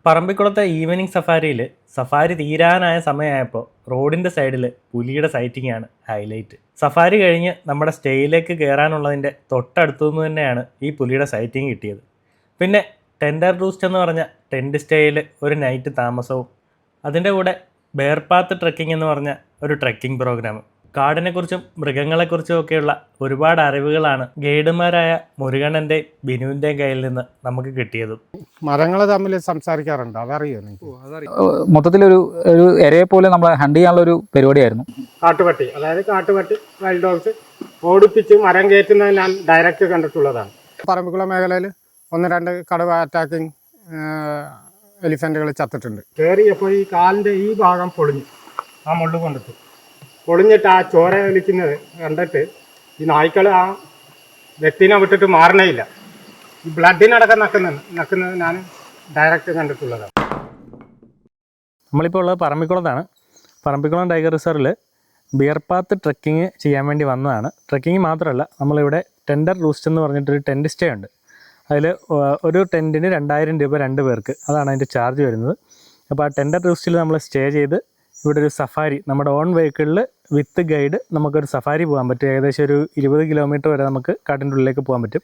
പറമ്പിക്കുളത്തെ evening സഫാരിയിൽ safari തീരാനായ സമയമായപ്പോൾ റോഡിൻ്റെ സൈഡിൽ പുലിയുടെ സൈറ്റിംഗ് ആണ് ഹൈലൈറ്റ്. സഫാരി കഴിഞ്ഞ് നമ്മുടെ സ്റ്റേയിലേക്ക് കയറാനുള്ളതിൻ്റെ തൊട്ടടുത്തു നിന്ന് തന്നെയാണ് ഈ പുലിയുടെ സൈറ്റിംഗ് കിട്ടിയത്. പിന്നെ ടെൻഡർ റൂസ്റ്റ് എന്ന് പറഞ്ഞ ടെൻറ്റ് സ്റ്റേയിൽ ഒരു നൈറ്റ് താമസവും അതിൻ്റെ കൂടെ ബെയർപാത്ത് ട്രെക്കിംഗ് എന്ന് പറഞ്ഞ ഒരു ട്രെക്കിംഗ് പ്രോഗ്രാം. കാടിനെക്കുറിച്ചും മൃഗങ്ങളെക്കുറിച്ചും ഒക്കെയുള്ള ഒരുപാട് അറിവുകളാണ് ഗൈഡുമാരായ മുരുകണ്ണൻ്റെയും ബിനുവിൻ്റെയും കയ്യിൽ നിന്ന് നമുക്ക് കിട്ടിയത്. മരങ്ങൾ തമ്മിൽ സംസാരിക്കാറുണ്ട്, അതറിയോ? മൊത്തത്തിലൊരു ഒരു എരയെ പോലെ നമ്മൾ ഹണ്ട് ചെയ്യാനുള്ള ഒരു പരിപാടിയായിരുന്നു. കാട്ടുപട്ടി, അതായത് കാട്ടുപട്ടി വൈൽഡ് ഡോഗ്സ് ഓടിപ്പിച്ച് മരം കയറ്റുന്നത് ഞാൻ ഡയറക്റ്റ് കണ്ടിട്ടുള്ളതാണ്. പറമ്പിക്കുളം മേഖലയിൽ 1-2 കടുവ അറ്റാക്കിങ് എലിഫൻറ്റുകൾ ചത്തിട്ടുണ്ട്. കയറിയപ്പോൾ ഈ കാലിൻ്റെ ഈ ഭാഗം പൊളിഞ്ഞു, ആ മുള്ളു കൊണ്ടിട്ട് പൊളിഞ്ഞിട്ട് ആ ചോര വലിക്കുന്നത് കണ്ടിട്ട് ഈ നായ്ക്കൾ ആ വ്യക്തിനെ വിട്ടിട്ട് മാറണേയില്ല. ഈ ബ്ലഡിനടക്കം നക്കുന്നത് ഞാൻ ഡയറക്റ്റ് കണ്ടിട്ടുള്ളതാണ്. നമ്മളിപ്പോൾ ഉള്ളത് പറമ്പിക്കുളത്താണ്. പറമ്പിക്കുളം ടൈഗർ റിസർവിൽ ബിയർപാത്ത് ട്രെക്കിങ് ചെയ്യാൻ വേണ്ടി വന്നതാണ്. ട്രെക്കിങ് മാത്രമല്ല, നമ്മളിവിടെ ടെൻഡർ റൂസ്റ്റ് എന്ന് പറഞ്ഞിട്ടൊരു ടെൻറ്റ് സ്റ്റേ ഉണ്ട്. അതിൽ ഒരു ടെൻറ്റിന് 2000 രൂപ 2 പേർക്ക്, അതാണ് അതിൻ്റെ ചാർജ് വരുന്നത്. അപ്പോൾ ആ ടെൻഡർ റൂസ്റ്റിൽ നമ്മൾ സ്റ്റേ ചെയ്ത് ഇവിടെ ഒരു സഫാരി, നമ്മുടെ ഓൺ വെഹിക്കിളിൽ വിത്ത് ഗൈഡ് നമുക്കൊരു സഫാരി പോകാൻ പറ്റും. ഏകദേശം ഒരു 20 കിലോമീറ്റർ വരെ നമുക്ക് കാട്ടിൻ്റെ ഉള്ളിലേക്ക് പോകാൻ പറ്റും.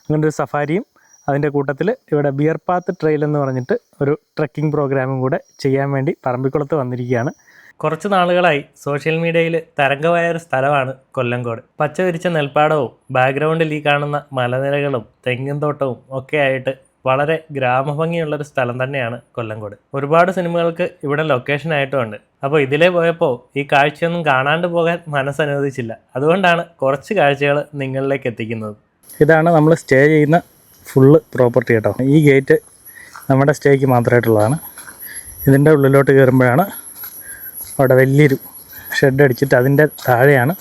അങ്ങനെ ഒരു സഫാരിയും അതിൻ്റെ കൂട്ടത്തിൽ ഇവിടെ ബിയർപാത്ത് ട്രെയിൽ എന്ന് പറഞ്ഞിട്ട് ഒരു ട്രെക്കിംഗ് പ്രോഗ്രാമും കൂടെ ചെയ്യാൻ വേണ്ടി പറമ്പിക്കുളത്ത് വന്നിരിക്കുകയാണ്. കുറച്ച് നാളുകളായി സോഷ്യൽ മീഡിയയിൽ തരംഗമായ ഒരു സ്ഥലമാണ് കൊല്ലങ്കോട്. പച്ച വിരിച്ച നെൽപ്പാടവും ബാക്ക്ഗ്രൗണ്ടിൽ ഈ കാണുന്ന മലനിരകളും തെങ്ങിൻ തോട്ടവും ഒക്കെ ആയിട്ട് വളരെ ഗ്രാമഭംഗിയുള്ളൊരു സ്ഥലം തന്നെയാണ് കൊല്ലങ്കോട്. ഒരുപാട് സിനിമകൾക്ക് ഇവിടെ ലൊക്കേഷൻ ആയിട്ടുമുണ്ട്. അപ്പോൾ ഇതിലേ പോയപ്പോൾ ഈ കാഴ്ചയൊന്നും കാണാണ്ട് പോകാൻ മനസ്സനുവദിച്ചില്ല. അതുകൊണ്ടാണ് കുറച്ച് കാഴ്ചകൾ നിങ്ങളിലേക്ക് എത്തിക്കുന്നത്. ഇതാണ് നമ്മൾ സ്റ്റേ ചെയ്യുന്ന ഫുള്ള് പ്രോപ്പർട്ടി കേട്ടോ. ഈ ഗേറ്റ് നമ്മുടെ സ്റ്റേക്ക് മാത്രമായിട്ടുള്ളതാണ്. ഇതിൻ്റെ ഉള്ളിലോട്ട് കയറുമ്പോഴാണ് അവിടെ വലിയൊരു ഷെഡ് അടിച്ചിട്ട് അതിൻ്റെ താഴെയാണ്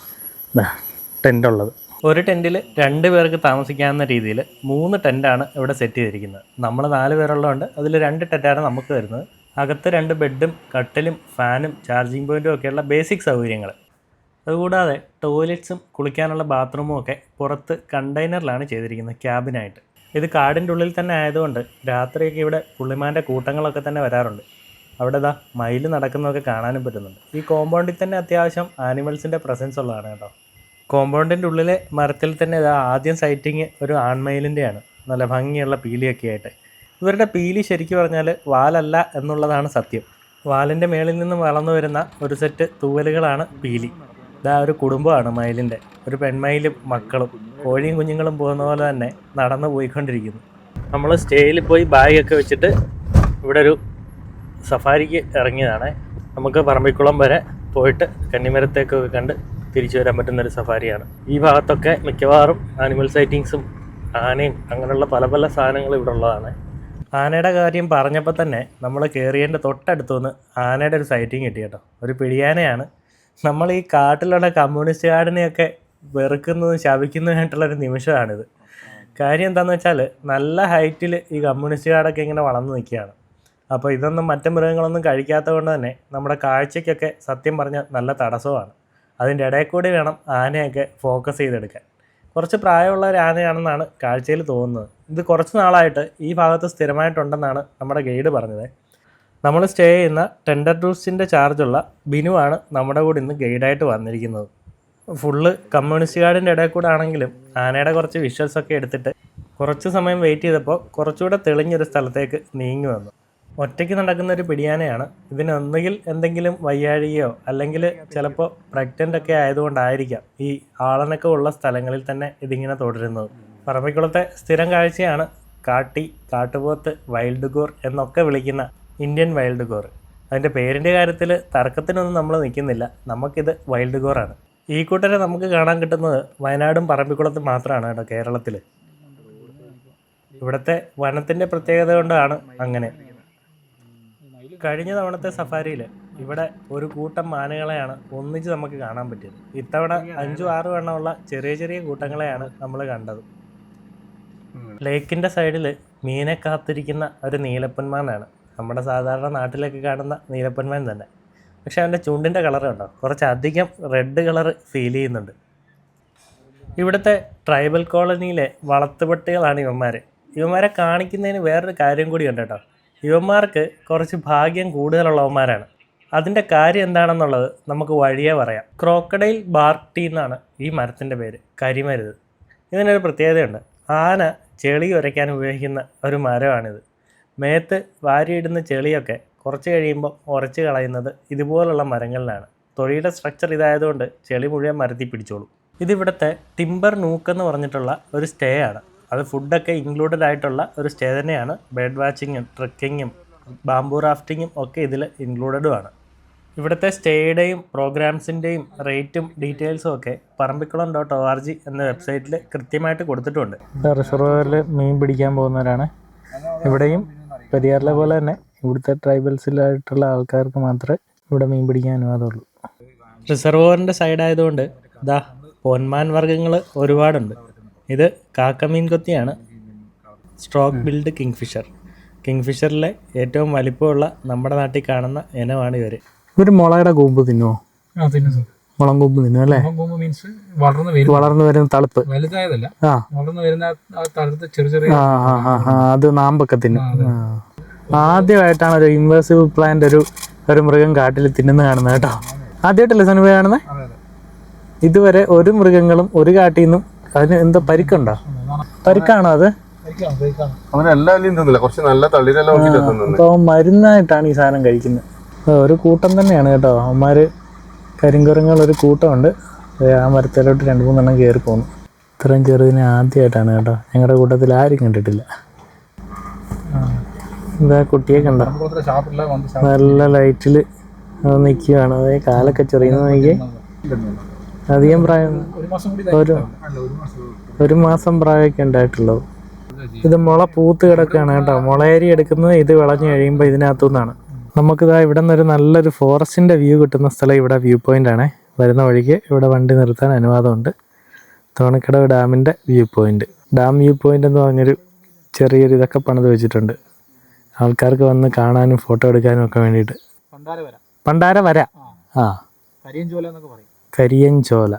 ടെൻ്റ് ഉള്ളത്. ഒരു ടെൻറ്റിൽ 2 പേർക്ക് താമസിക്കാവുന്ന രീതിയിൽ 3 ടെൻറ്റാണ് ഇവിടെ സെറ്റ് ചെയ്തിരിക്കുന്നത്. നമ്മൾ 4 പേരുള്ളതുകൊണ്ട് അതിൽ 2 ടെൻറ്റാണ് നമുക്ക് വരുന്നത്. അകത്ത് 2 ബെഡും കട്ടിലും ഫാനും ചാർജിങ് പോയിൻറ്റും ഒക്കെയുള്ള ബേസിക് സൗകര്യങ്ങൾ. അതുകൂടാതെ ടോയ്ലറ്റ്സും കുളിക്കാനുള്ള ബാത്റൂമും ഒക്കെ പുറത്ത് കണ്ടെയ്നറിലാണ് ചെയ്തിരിക്കുന്നത്, ക്യാബിനായിട്ട്. ഇത് കാടിൻ്റെ ഉള്ളിൽ തന്നെ ആയതുകൊണ്ട് രാത്രിയൊക്കെ ഇവിടെ പുള്ളിമാൻ്റെ കൂട്ടങ്ങളൊക്കെ തന്നെ വരാറുണ്ട്. അവിടെ മയിൽ നടക്കുന്നതൊക്കെ കാണാനും പറ്റുന്നുണ്ട്. ഈ കോമ്പൗണ്ടിൽ തന്നെ അത്യാവശ്യം ആനിമൽസിൻ്റെ പ്രസൻസ് ഉള്ളതാണ് കേട്ടോ. കോമ്പൗണ്ടിൻ്റെ ഉള്ളിലെ മരത്തിൽ തന്നെ ആദ്യം സൈറ്റിങ് ഒരു ആൺമയിലിൻ്റെയാണ്, നല്ല ഭംഗിയുള്ള പീലിയൊക്കെ ആയിട്ട്. ഇവരുടെ പീലി ശരിക്കും പറഞ്ഞാൽ വാലല്ല എന്നുള്ളതാണ് സത്യം. വാലിൻ്റെ മേളിൽ നിന്ന് വളർന്നു വരുന്ന ഒരു സെറ്റ് തൂവലുകളാണ് പീലി. ഒരു കുടുംബമാണ് മയിലിൻ്റെ, ഒരു പെൺമയിലും മക്കളും കോഴിയും കുഞ്ഞുങ്ങളും പോകുന്ന പോലെ തന്നെ നടന്നു പോയിക്കൊണ്ടിരിക്കുന്നു. നമ്മൾ സ്റ്റേയിൽ പോയി ബാഗൊക്കെ വെച്ചിട്ട് ഇവിടെ ഒരു സഫാരിക്ക് ഇറങ്ങിയതാണ്. നമുക്ക് പറമ്പിക്കുളം വരെ പോയിട്ട് കന്നിമരത്തേക്കൊക്കെ കണ്ട് തിരിച്ചു വരാൻ പറ്റുന്നൊരു സഫാരിയാണ്. ഈ ഭാഗത്തൊക്കെ മിക്കവാറും ആനിമൽ സൈറ്റിങ്സും ആനയും അങ്ങനെയുള്ള പല പല സാധനങ്ങളും ഇവിടെ ഉള്ളതാണ്. ആനയുടെ കാര്യം പറഞ്ഞപ്പോൾ തന്നെ നമ്മൾ കയറിയതിൻ്റെ തൊട്ടടുത്തുനിന്ന് ആനയുടെ ഒരു സൈറ്റിങ് കിട്ടി കേട്ടോ. ഒരു പിടിയാനയാണ്. നമ്മൾ ഈ കാട്ടിലുള്ള കമ്മ്യൂണിസ്റ്റ് കാടിനെയൊക്കെ വെറുക്കുന്നതും ശപിക്കുന്നതുമായിട്ടുള്ളൊരു നിമിഷമാണിത്. കാര്യം എന്താണെന്ന് വെച്ചാൽ നല്ല ഹൈറ്റിൽ ഈ കമ്മ്യൂണിസ്റ്റ് കാടൊക്കെ ഇങ്ങനെ വളർന്നു നിൽക്കുകയാണ്. അപ്പോൾ ഇതൊന്നും മറ്റു മൃഗങ്ങളൊന്നും കഴിക്കാത്തത് കൊണ്ട് തന്നെ നമ്മുടെ കാഴ്ചയ്ക്കൊക്കെ സത്യം പറഞ്ഞാൽ നല്ല തടസ്സമാണ്. അതിൻ്റെ ഇടയിൽ കൂടി വേണം ആനയൊക്കെ ഫോക്കസ് ചെയ്തെടുക്കാൻ. കുറച്ച് പ്രായമുള്ള ഒരു ആനയാണെന്നാണ് കാഴ്ചയിൽ തോന്നുന്നത്. ഇത് കുറച്ച് നാളായിട്ട് ഈ ഭാഗത്ത് സ്ഥിരമായിട്ടുണ്ടെന്നാണ് നമ്മുടെ ഗൈഡ് പറഞ്ഞത്. നമ്മൾ സ്റ്റേ ചെയ്യുന്ന ടെൻഡർ റൂസ്റ്റിൻ്റെ ചാർജുള്ള ബിനുവാണ് നമ്മുടെ കൂടെ ഇന്ന് ഗൈഡായിട്ട് വന്നിരിക്കുന്നത്. ഫുള്ള് കമ്മ്യൂണിസ്റ്റ് ഗാർഡിൻ്റെ ഇടയിൽ കൂടെ ആണെങ്കിലും ആനയുടെ കുറച്ച് വിഷ്വൽസൊക്കെ എടുത്തിട്ട് കുറച്ച് സമയം വെയിറ്റ് ചെയ്തപ്പോൾ കുറച്ചുകൂടെ തെളിഞ്ഞൊരു സ്ഥലത്തേക്ക് നീങ്ങി വന്നു. ഒറ്റയ്ക്ക് നടക്കുന്ന ഒരു പിടിയാനയാണ്. ഇതിനൊന്നുകിൽ എന്തെങ്കിലും വയ്യാഴികയോ അല്ലെങ്കിൽ ചിലപ്പോൾ പ്രഗ്നൻ്റ് ഒക്കെ ആയതുകൊണ്ടായിരിക്കാം ഈ ആളനൊക്കെ ഉള്ള സ്ഥലങ്ങളിൽ തന്നെ ഇതിങ്ങനെ തുടരുന്നത്. പറമ്പിക്കുളത്തെ സ്ഥിരം കാഴ്ചയാണ് കാട്ടുപോത്ത്, വൈൽഡ് ഗോർ എന്നൊക്കെ വിളിക്കുന്ന ഇന്ത്യൻ വൈൽഡ് ഗോർ. അതിൻ്റെ പേരിൻ്റെ കാര്യത്തിൽ തർക്കത്തിനൊന്നും നമ്മൾ നിൽക്കുന്നില്ല. നമുക്കിത് വൈൽഡ് ഗോറാണ്. ഈ കൂട്ടരെ നമുക്ക് കാണാൻ കിട്ടുന്നത് വയനാടും പറമ്പിക്കുളത്തും മാത്രമാണ് കേട്ടോ, കേരളത്തിൽ. ഇവിടുത്തെ വനത്തിൻ്റെ പ്രത്യേകത കൊണ്ടാണ് അങ്ങനെ. കഴിഞ്ഞ തവണത്തെ സഫാരിയിൽ ഇവിടെ ഒരു കൂട്ടം ആനകളെയാണ് ഒന്നിച്ച് നമുക്ക് കാണാൻ പറ്റിയത്. ഇത്തവണ 5-6 എണ്ണമുള്ള ചെറിയ ചെറിയ കൂട്ടങ്ങളെയാണ് നമ്മൾ കണ്ടത്. ലേക്കിൻ്റെ സൈഡിൽ മീനെ കാത്തിരിക്കുന്ന ഒരു നീലപ്പൊന്മാനാണ്. നമ്മുടെ സാധാരണ നാട്ടിലൊക്കെ കാണുന്ന നീലപ്പൊന്മാൻ തന്നെ. പക്ഷെ അവൻ്റെ ചുണ്ടിൻ്റെ കളർ കണ്ടോ, കുറച്ചധികം റെഡ് കളർ ഫീൽ ചെയ്യുന്നുണ്ട്. ഇവിടുത്തെ ട്രൈബൽ കോളനിയിലെ വളർത്തുപട്ടികളാണ് ഇവന്മാർ. ഇവന്മാരെ കാണിക്കുന്നതിന് വേറൊരു കാര്യം കൂടി ഉണ്ട് കേട്ടോ. ഇവന്മാർക്ക് കുറച്ച് ഭാഗ്യം കൂടുതലുള്ളവന്മാരാണ്. അതിൻ്റെ കാര്യം എന്താണെന്നുള്ളത് നമുക്ക് വഴിയേ പറയാം. ക്രോക്കഡൈൽ ബാർക്ക് ടീ എന്നാണ് ഈ മരത്തിൻ്റെ പേര്, കരിമരുത്. ഇതിനൊരു പ്രത്യേകതയുണ്ട്. ആന ചെളി ഉരയ്ക്കാൻ ഉപയോഗിക്കുന്ന ഒരു മരമാണിത്. മേത്ത് വാരിയിടുന്ന ചെളിയൊക്കെ കുറച്ച് കഴിയുമ്പോൾ ഉരച്ച് കളയുന്നത് ഇതുപോലുള്ള മരങ്ങളിലാണ്. തൊഴിയുടെ സ്ട്രക്ചർ ഇതായതുകൊണ്ട് ചെളി മുഴുവൻ മരത്തിൽ പിടിച്ചോളും. ഇതിവിടുത്തെ ടിമ്പർ നൂക്ക് എന്ന് പറഞ്ഞിട്ടുള്ള ഒരു സ്റ്റേ ആണ്. അത് ഫുഡൊക്കെ ഇൻക്ലൂഡഡ് ആയിട്ടുള്ള ഒരു സ്റ്റേ തന്നെയാണ്. ബേർഡ് വാച്ചിങ്ങും ട്രക്കിങ്ങും ബാംബൂ റാഫ്റ്റിങ്ങും ഒക്കെ ഇതിൽ ഇൻക്ലൂഡഡുമാണ്. ഇവിടുത്തെ സ്റ്റേയുടെയും പ്രോഗ്രാംസിൻ്റെയും റേറ്റും ഡീറ്റെയിൽസും ഒക്കെ parambikulam.org എന്ന വെബ്സൈറ്റിൽ കൃത്യമായിട്ട് കൊടുത്തിട്ടുണ്ട്. റിസർവറിൽ മീൻ പിടിക്കാൻ പോകുന്നവരാണ്. ഇവിടെയും പെരിയാറിലെ പോലെ തന്നെ ഇവിടുത്തെ ട്രൈബൽസിലായിട്ടുള്ള ആൾക്കാർക്ക് മാത്രമേ ഇവിടെ മീൻ പിടിക്കാൻ അനുവാദമുള്ളൂ. റിസർവറിൻ്റെ സൈഡായതുകൊണ്ട് ദാ പൊന്മാൻ വർഗ്ഗങ്ങൾ ഒരുപാടുണ്ട്. ഇത് കാക്കമീൻ കൊത്തിയാണ്. Stork billed kingfisher. കിങ്ഫിഷറിലെ ഏറ്റവും വലിപ്പമുള്ള നമ്മുടെ നാട്ടിൽ കാണുന്ന ഇനമാണ് ഇവർ. ഇവർ മുളയുടെ കൂമ്പ് തിന്നുമോ? മുളം കൂമ്പ് തിന്നും അല്ലേ? വളർന്നു വരുന്ന തളുപ്പ് അത് നാമ്പൊക്കെ തിന്നും. ആദ്യമായിട്ടാണ് ഒരു ഇൻവേസീവ് പ്ലാന്റ് ഒരു മൃഗം കാട്ടിൽ തിന്നുന്ന കാണുന്നത് കേട്ടോ. ആദ്യമായിട്ടല്ലേ സനുഭ കാണുന്നത്? ഇതുവരെ ഒരു മൃഗങ്ങളും ഒരു കാട്ടിൽ നിന്നും അതിന് എന്താ പരിക്കുണ്ടോ? പരിക്കാണോ അത്? അപ്പോൾ മരുന്നായിട്ടാണ് ഈ സാധനം കഴിക്കുന്നത്. ഒരു കൂട്ടം തന്നെയാണ് കേട്ടോ. അവന്മാർ കരിങ്കുരങ്ങൾ ഒരു കൂട്ടമുണ്ട്. ആ മരത്തിലോട്ട് 2-3 എണ്ണം കയറി പോകുന്നു. ഇത്രയും ചെറുതിനെ ആദ്യമായിട്ടാണ് കേട്ടോ. ഞങ്ങളുടെ കൂട്ടത്തിൽ ആരും കണ്ടിട്ടില്ല. എന്താ കുട്ടിയെ കണ്ട നല്ല ലൈറ്റിൽ നിൽക്കുകയാണ്. അതേ കാലൊക്കെ ചെറിയുന്ന നോക്കിയേ. അധികം പ്രായം ഒരു മാസം പ്രായമൊക്കെ ഉണ്ടായിട്ടുള്ളൂ. ഇത് മുള പൂത്ത് കിടക്കുകയാണ് കേട്ടോ. മുളയരി എടുക്കുന്നത് ഇത് വിളഞ്ഞു കഴിയുമ്പോൾ ഇതിനകത്തു നിന്നാണ്. നമുക്കിതാ ഇവിടെ നിന്നൊരു നല്ലൊരു ഫോറസ്റ്റിൻ്റെ വ്യൂ കിട്ടുന്ന സ്ഥലം ഇവിടെ വ്യൂ പോയിൻ്റ് ആണ്. വരുന്ന വഴിക്ക് ഇവിടെ വണ്ടി നിർത്താൻ അനുവാദമുണ്ട്. തോണിക്കടവ് ഡാമിൻ്റെ view point. Dam view point എന്ന് പറഞ്ഞൊരു ചെറിയൊരു ഇതൊക്കെ പണിത് വെച്ചിട്ടുണ്ട് ആൾക്കാർക്ക് വന്ന് കാണാനും ഫോട്ടോ എടുക്കാനും ഒക്കെ വേണ്ടിയിട്ട്. പണ്ടാര വര. കരിയൻചോല.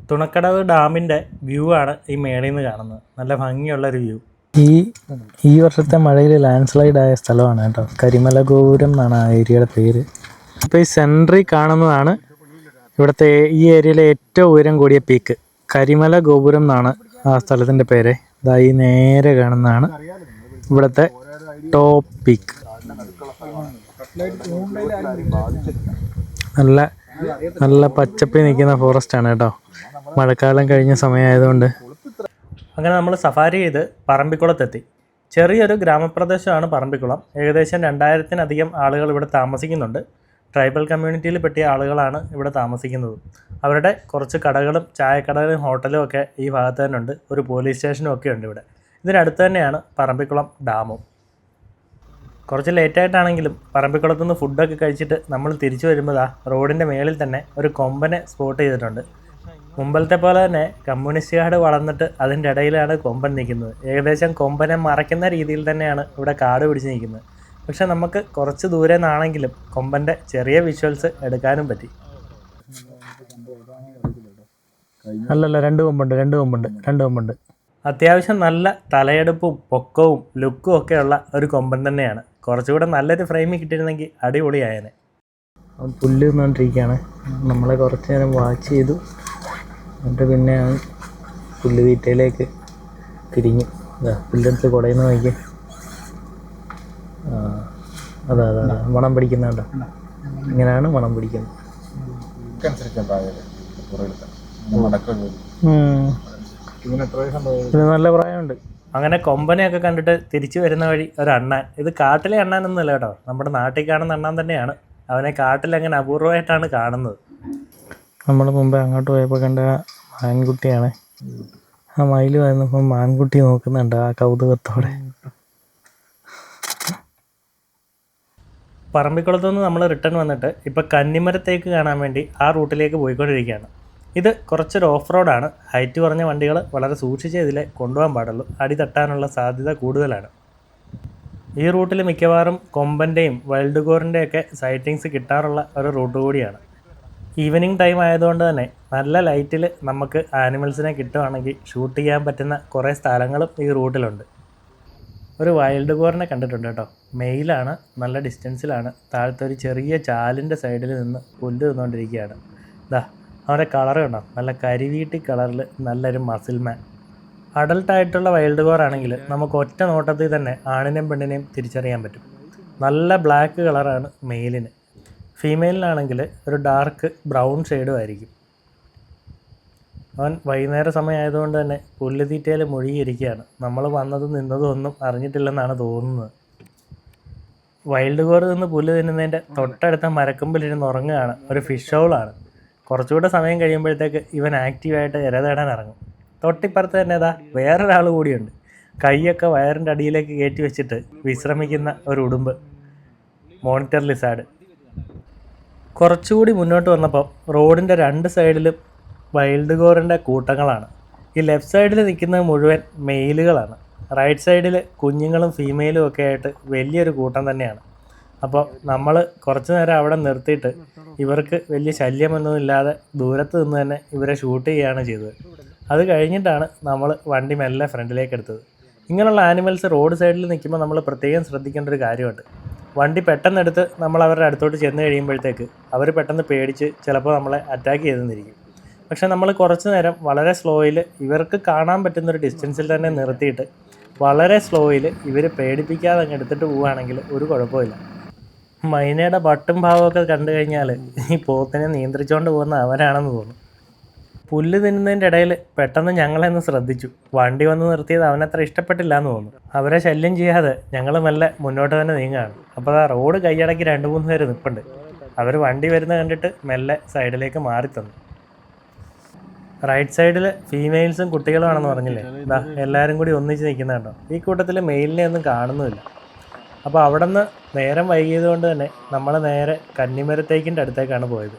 തുണക്കടവ് ഡാമിൻ്റെ വ്യൂ ആണ് ഈ മേളിൽ നിന്ന് കാണുന്നത്. നല്ല ഭംഗിയുള്ളൊരു വ്യൂ. ഈ വർഷത്തെ മഴയിൽ ലാൻഡ് സ്ലൈഡ് ആയ സ്ഥലമാണ് കേട്ടോ. കരിമല ഗോപുരം എന്നാണ് ആ ഏരിയയുടെ പേര്. ഇപ്പോൾ ഈ സെൻട്രി കാണുന്നതാണ് ഇവിടുത്തെ ഈ ഏരിയയിലെ ഏറ്റവും ഉയരം കൂടിയ പീക്ക്. കരിമല ഗോപുരം എന്നാണ് ആ സ്ഥലത്തിൻ്റെ പേര്. ഇതായി നേരെ കാണുന്നതാണ് ഇവിടുത്തെ ടോപ്പ് പീക്ക്. നല്ല പച്ചപ്പിൽ നിൽക്കുന്ന ഫോറസ്റ്റാണ് കേട്ടോ. മഴക്കാലം കഴിഞ്ഞ സമയമായതുകൊണ്ട്. അങ്ങനെ നമ്മൾ സഫാരി ചെയ്ത് പറമ്പിക്കുളത്തെത്തി. ചെറിയൊരു ഗ്രാമപ്രദേശമാണ് പറമ്പിക്കുളം. ഏകദേശം 2000-ലധികം ആളുകൾ ഇവിടെ താമസിക്കുന്നുണ്ട്. ട്രൈബൽ കമ്മ്യൂണിറ്റിയിൽ പെട്ടിയ ആളുകളാണ് ഇവിടെ താമസിക്കുന്നത്. അവരുടെ കുറച്ച് കടകളും ചായക്കടകളും ഹോട്ടലും ഒക്കെ ഈ ഭാഗത്ത് തന്നെ ഉണ്ട്. ഒരു പോലീസ് സ്റ്റേഷനും ഒക്കെ ഉണ്ട് ഇവിടെ. ഇതിനടുത്ത് തന്നെയാണ് പറമ്പിക്കുളം ഡാമും. കുറച്ച് ലേറ്റായിട്ടാണെങ്കിലും പറമ്പിക്കുളത്തു നിന്ന് ഫുഡൊക്കെ കഴിച്ചിട്ട് നമ്മൾ തിരിച്ചു വരുമ്പോൾ റോഡിൻ്റെ മേളിൽ തന്നെ ഒരു കൊമ്പനെ സ്പോട്ട് ചെയ്തിട്ടുണ്ട്. മുമ്പലത്തെ പോലെ തന്നെ കമ്മ്യൂണിസ്റ്റ് കാട് വളർന്നിട്ട് അതിൻ്റെ ഇടയിലാണ് കൊമ്പൻ നിൽക്കുന്നത്. ഏകദേശം കൊമ്പനെ മറയ്ക്കുന്ന രീതിയിൽ തന്നെയാണ് ഇവിടെ കാട് പിടിച്ച് നിൽക്കുന്നത്. പക്ഷെ നമുക്ക് കുറച്ച് ദൂരെ നിന്നാണെങ്കിലും കൊമ്പൻ്റെ ചെറിയ വിഷ്വൽസ് എടുക്കാനും പറ്റി. അല്ലല്ല, രണ്ട് കൊമ്പുണ്ട്. അത്യാവശ്യം നല്ല തലയെടുപ്പും പൊക്കവും ലുക്കും ഒക്കെ ഉള്ള ഒരു കൊമ്പൻ തന്നെയാണ്. കുറച്ചുകൂടെ നല്ലൊരു ഫ്രെയിമിൽ കിട്ടിയിരുന്നെങ്കിൽ അടിപൊളിയായേനെ. പുല്ല് നിന്നുകൊണ്ടിരിക്കുകയാണ്. നമ്മളെ കുറച്ച് നേരം വാച്ച് ചെയ്തു. എന്നിട്ട് പിന്നെ പുല്ല് തീറ്റയിലേക്ക് തിരിഞ്ഞു. പുല്ലെടുത്ത് കുടയുന്ന നോക്കി. അതാ മണം പിടിക്കുന്നുണ്ടോ? ഇങ്ങനെയാണ് മണം പിടിക്കുന്നത്. നല്ല പ്രായമുണ്ട്. അങ്ങനെ കൊമ്പനെയൊക്കെ കണ്ടിട്ട് തിരിച്ചു വരുന്ന വഴി ഒരു അണ്ണാൻ. ഇത് കാട്ടിലെ അണ്ണാനൊന്നുമല്ല കേട്ടോ, നമ്മുടെ നാട്ടിൽ കാണുന്ന അണ്ണാൻ തന്നെയാണ്. അവനെ കാട്ടിൽ അങ്ങനെ അപൂർവമായിട്ടാണ് കാണുന്നത്. നമ്മൾ മുമ്പ് അങ്ങോട്ട് പോയപ്പോൾ കണ്ട മാൻകുട്ടിയാണ്. ആ മയിൽ വരുന്നപ്പോൾ മാൻകുട്ടി നോക്കുന്നുണ്ട് ആ കൗതുകത്തോടെ. പറമ്പിക്കുളത്തുനിന്ന് നമ്മൾ റിട്ടേൺ വന്നിട്ട് ഇപ്പോൾ കന്നിമരത്തേക്ക് കാണാൻ വേണ്ടി ആ റൂട്ടിലേക്ക് പോയിക്കൊണ്ടിരിക്കുകയാണ്. ഇത് കുറച്ചൊരു ഓഫ് റോഡാണ്. ഹൈറ്റ് കുറഞ്ഞ വണ്ടികൾ വളരെ സൂക്ഷിച്ച് ഇതിലെ കൊണ്ടുപോകാൻ പാടുള്ളൂ. അടി തട്ടാനുള്ള സാധ്യത കൂടുതലാണ്. ഈ റൂട്ടിൽ മിക്കവാറും കൊമ്പൻ്റെയും വൈൽഡ് ഗോറിൻ്റെയൊക്കെ സൈറ്റിങ്സ് കിട്ടാറുള്ള ഒരു റൂട്ട് കൂടിയാണ്. ഈവനിങ് ടൈം ആയതുകൊണ്ട് തന്നെ നല്ല ലൈറ്റിൽ നമുക്ക് ആനിമൽസിനെ കിട്ടുവാണെങ്കിൽ ഷൂട്ട് ചെയ്യാൻ പറ്റുന്ന കുറേ സ്ഥലങ്ങളും ഈ റൂട്ടിലുണ്ട്. ഒരു വൈൽഡ് ഗോറിനെ കണ്ടിട്ടുണ്ട് കേട്ടോ. മെയിലാണ്, നല്ല ഡിസ്റ്റൻസിലാണ്. താഴത്തെ ഒരു ചെറിയ ചാലിൻ്റെ സൈഡിൽ നിന്ന് പുല്ല് തിന്നുകൊണ്ടിരിക്കുകയാണ്. ഇതാ അവൻ്റെ കളർ കണ്ടോ, നല്ല കരിവീട്ടി കളറിൽ നല്ലൊരു മസിൽമാൻ. അഡൾട്ടായിട്ടുള്ള വൈൽഡ് കോർ ആണെങ്കിൽ നമുക്ക് ഒറ്റ നോട്ടത്തിൽ തന്നെ ആണിനെയും പെണ്ണിനെയും തിരിച്ചറിയാൻ പറ്റും. നല്ല ബ്ലാക്ക് കളറാണ് മെയിലിന്. ഫീമെയിലിനാണെങ്കിൽ ഒരു ഡാർക്ക് ബ്രൗൺ ഷെയ്ഡും ആയിരിക്കും. അവൻ വൈകുന്നേര സമയമായതുകൊണ്ട് തന്നെ പുല്ലുതീറ്റയിൽ മുഴുകിയിരിക്കുകയാണ്. നമ്മൾ വന്നതും നിന്നതും ഒന്നും അറിഞ്ഞിട്ടില്ലെന്നാണ് തോന്നുന്നത്. വൈൽഡ് കോർ നിന്ന് പുല്ല് തിന്നുന്നതിൻ്റെ തൊട്ടടുത്ത മരക്കൊമ്പിലിരുന്ന് ഉറങ്ങുകയാണ്. ഒരു ഫിഷ് ഹൗളാണ്. കുറച്ചുകൂടെ സമയം കഴിയുമ്പോഴത്തേക്ക് ഇവൻ ആക്റ്റീവായിട്ട് ഇര തേടാൻ ഇറങ്ങും. തൊട്ടിപ്പുറത്ത് തന്നെ അതാ വേറൊരാൾ കൂടിയുണ്ട്. കൈയൊക്കെ വയറിൻ്റെ അടിയിലേക്ക് കയറ്റി വെച്ചിട്ട് വിശ്രമിക്കുന്ന ഒരു ഉടുമ്പ്, മോണിറ്റർ ലിസാർഡ്. കുറച്ചുകൂടി മുന്നോട്ട് വന്നപ്പോൾ റോഡിൻ്റെ രണ്ട് സൈഡിലും വൈൽഡ് കോറിൻ്റെ കൂട്ടങ്ങളാണ്. ഈ ലെഫ്റ്റ് സൈഡിൽ നിൽക്കുന്നത് മുഴുവൻ മെയിലുകളാണ്. റൈറ്റ് സൈഡിൽ കുഞ്ഞുങ്ങളും ഫീമെയിലും ഒക്കെ ആയിട്ട് വലിയൊരു കൂട്ടം തന്നെയാണ്. അപ്പോൾ നമ്മൾ കുറച്ച് നേരം അവിടെ നിർത്തിയിട്ട് ഇവർക്ക് വലിയ ശല്യമൊന്നുമില്ലാതെ ദൂരത്ത് നിന്ന് തന്നെ ഇവരെ ഷൂട്ട് ചെയ്യുകയാണ് ചെയ്തത്. അത് കഴിഞ്ഞിട്ടാണ് നമ്മൾ വണ്ടി മെല്ലെ ഫ്രണ്ടിലേക്ക് എടുത്തത്. ഇങ്ങനെയുള്ള ആനിമൽസ് റോഡ് സൈഡിൽ നിൽക്കുമ്പോൾ നമ്മൾ പ്രത്യേകം ശ്രദ്ധിക്കേണ്ട ഒരു കാര്യമുണ്ട്. വണ്ടി പെട്ടെന്നെടുത്ത് നമ്മൾ അവരുടെ അടുത്തോട്ട് ചെന്ന് കഴിയുമ്പോഴത്തേക്ക് അവർ പെട്ടെന്ന് പേടിച്ച് ചിലപ്പോൾ നമ്മളെ അറ്റാക്ക് ചെയ്തെന്നിരിക്കും. പക്ഷേ നമ്മൾ കുറച്ച് നേരം വളരെ സ്ലോയിൽ ഇവർക്ക് കാണാൻ പറ്റുന്നൊരു ഡിസ്റ്റൻസിൽ തന്നെ നിർത്തിയിട്ട് വളരെ സ്ലോയിൽ ഇവർ പേടിപ്പിക്കാതെ അങ്ങ് എടുത്തിട്ട് പോവുകയാണെങ്കിൽ ഒരു കുഴപ്പമില്ല. മൈനയുടെ ബട്ടും ഭാവമൊക്കെ കണ്ടു കഴിഞ്ഞാൽ ഈ പോത്തിനെ നിയന്ത്രിച്ചുകൊണ്ട് പോകുന്ന അവരാണെന്ന് തോന്നും. പുല്ല് തിന്നുന്നതിൻ്റെ ഇടയിൽ പെട്ടെന്ന് ഞങ്ങളെന്ന് ശ്രദ്ധിച്ചു. വണ്ടി വന്ന് നിർത്തിയത് അവനത്ര ഇഷ്ടപ്പെട്ടില്ല എന്ന് തോന്നുന്നു. അവരെ ശല്യം ചെയ്യാതെ ഞങ്ങൾ മെല്ലെ മുന്നോട്ട് തന്നെ നീങ്ങുകയാണ്. അപ്പോൾ ആ റോഡ് കൈയടക്കി 2-3 പേര് നിൽപ്പുണ്ട്. അവർ വണ്ടി വരുന്ന കണ്ടിട്ട് മെല്ലെ സൈഡിലേക്ക് മാറി തന്നു. റൈറ്റ് സൈഡിൽ ഫീമെയിൽസും കുട്ടികളുമാണെന്ന് പറഞ്ഞില്ലേ, ഇതാ എല്ലാവരും കൂടി ഒന്നിച്ച് നിൽക്കുന്ന കണ്ടോ. ഈ കൂട്ടത്തിൽ മെയിലിനെ ഒന്നും കാണുന്നുമില്ല. അപ്പോൾ അവിടെ നിന്ന് നേരം വൈകിയത് കൊണ്ട് തന്നെ നമ്മൾ നേരെ കന്നിമരത്തേക്കിൻ്റെ അടുത്തേക്കാണ് പോയത്.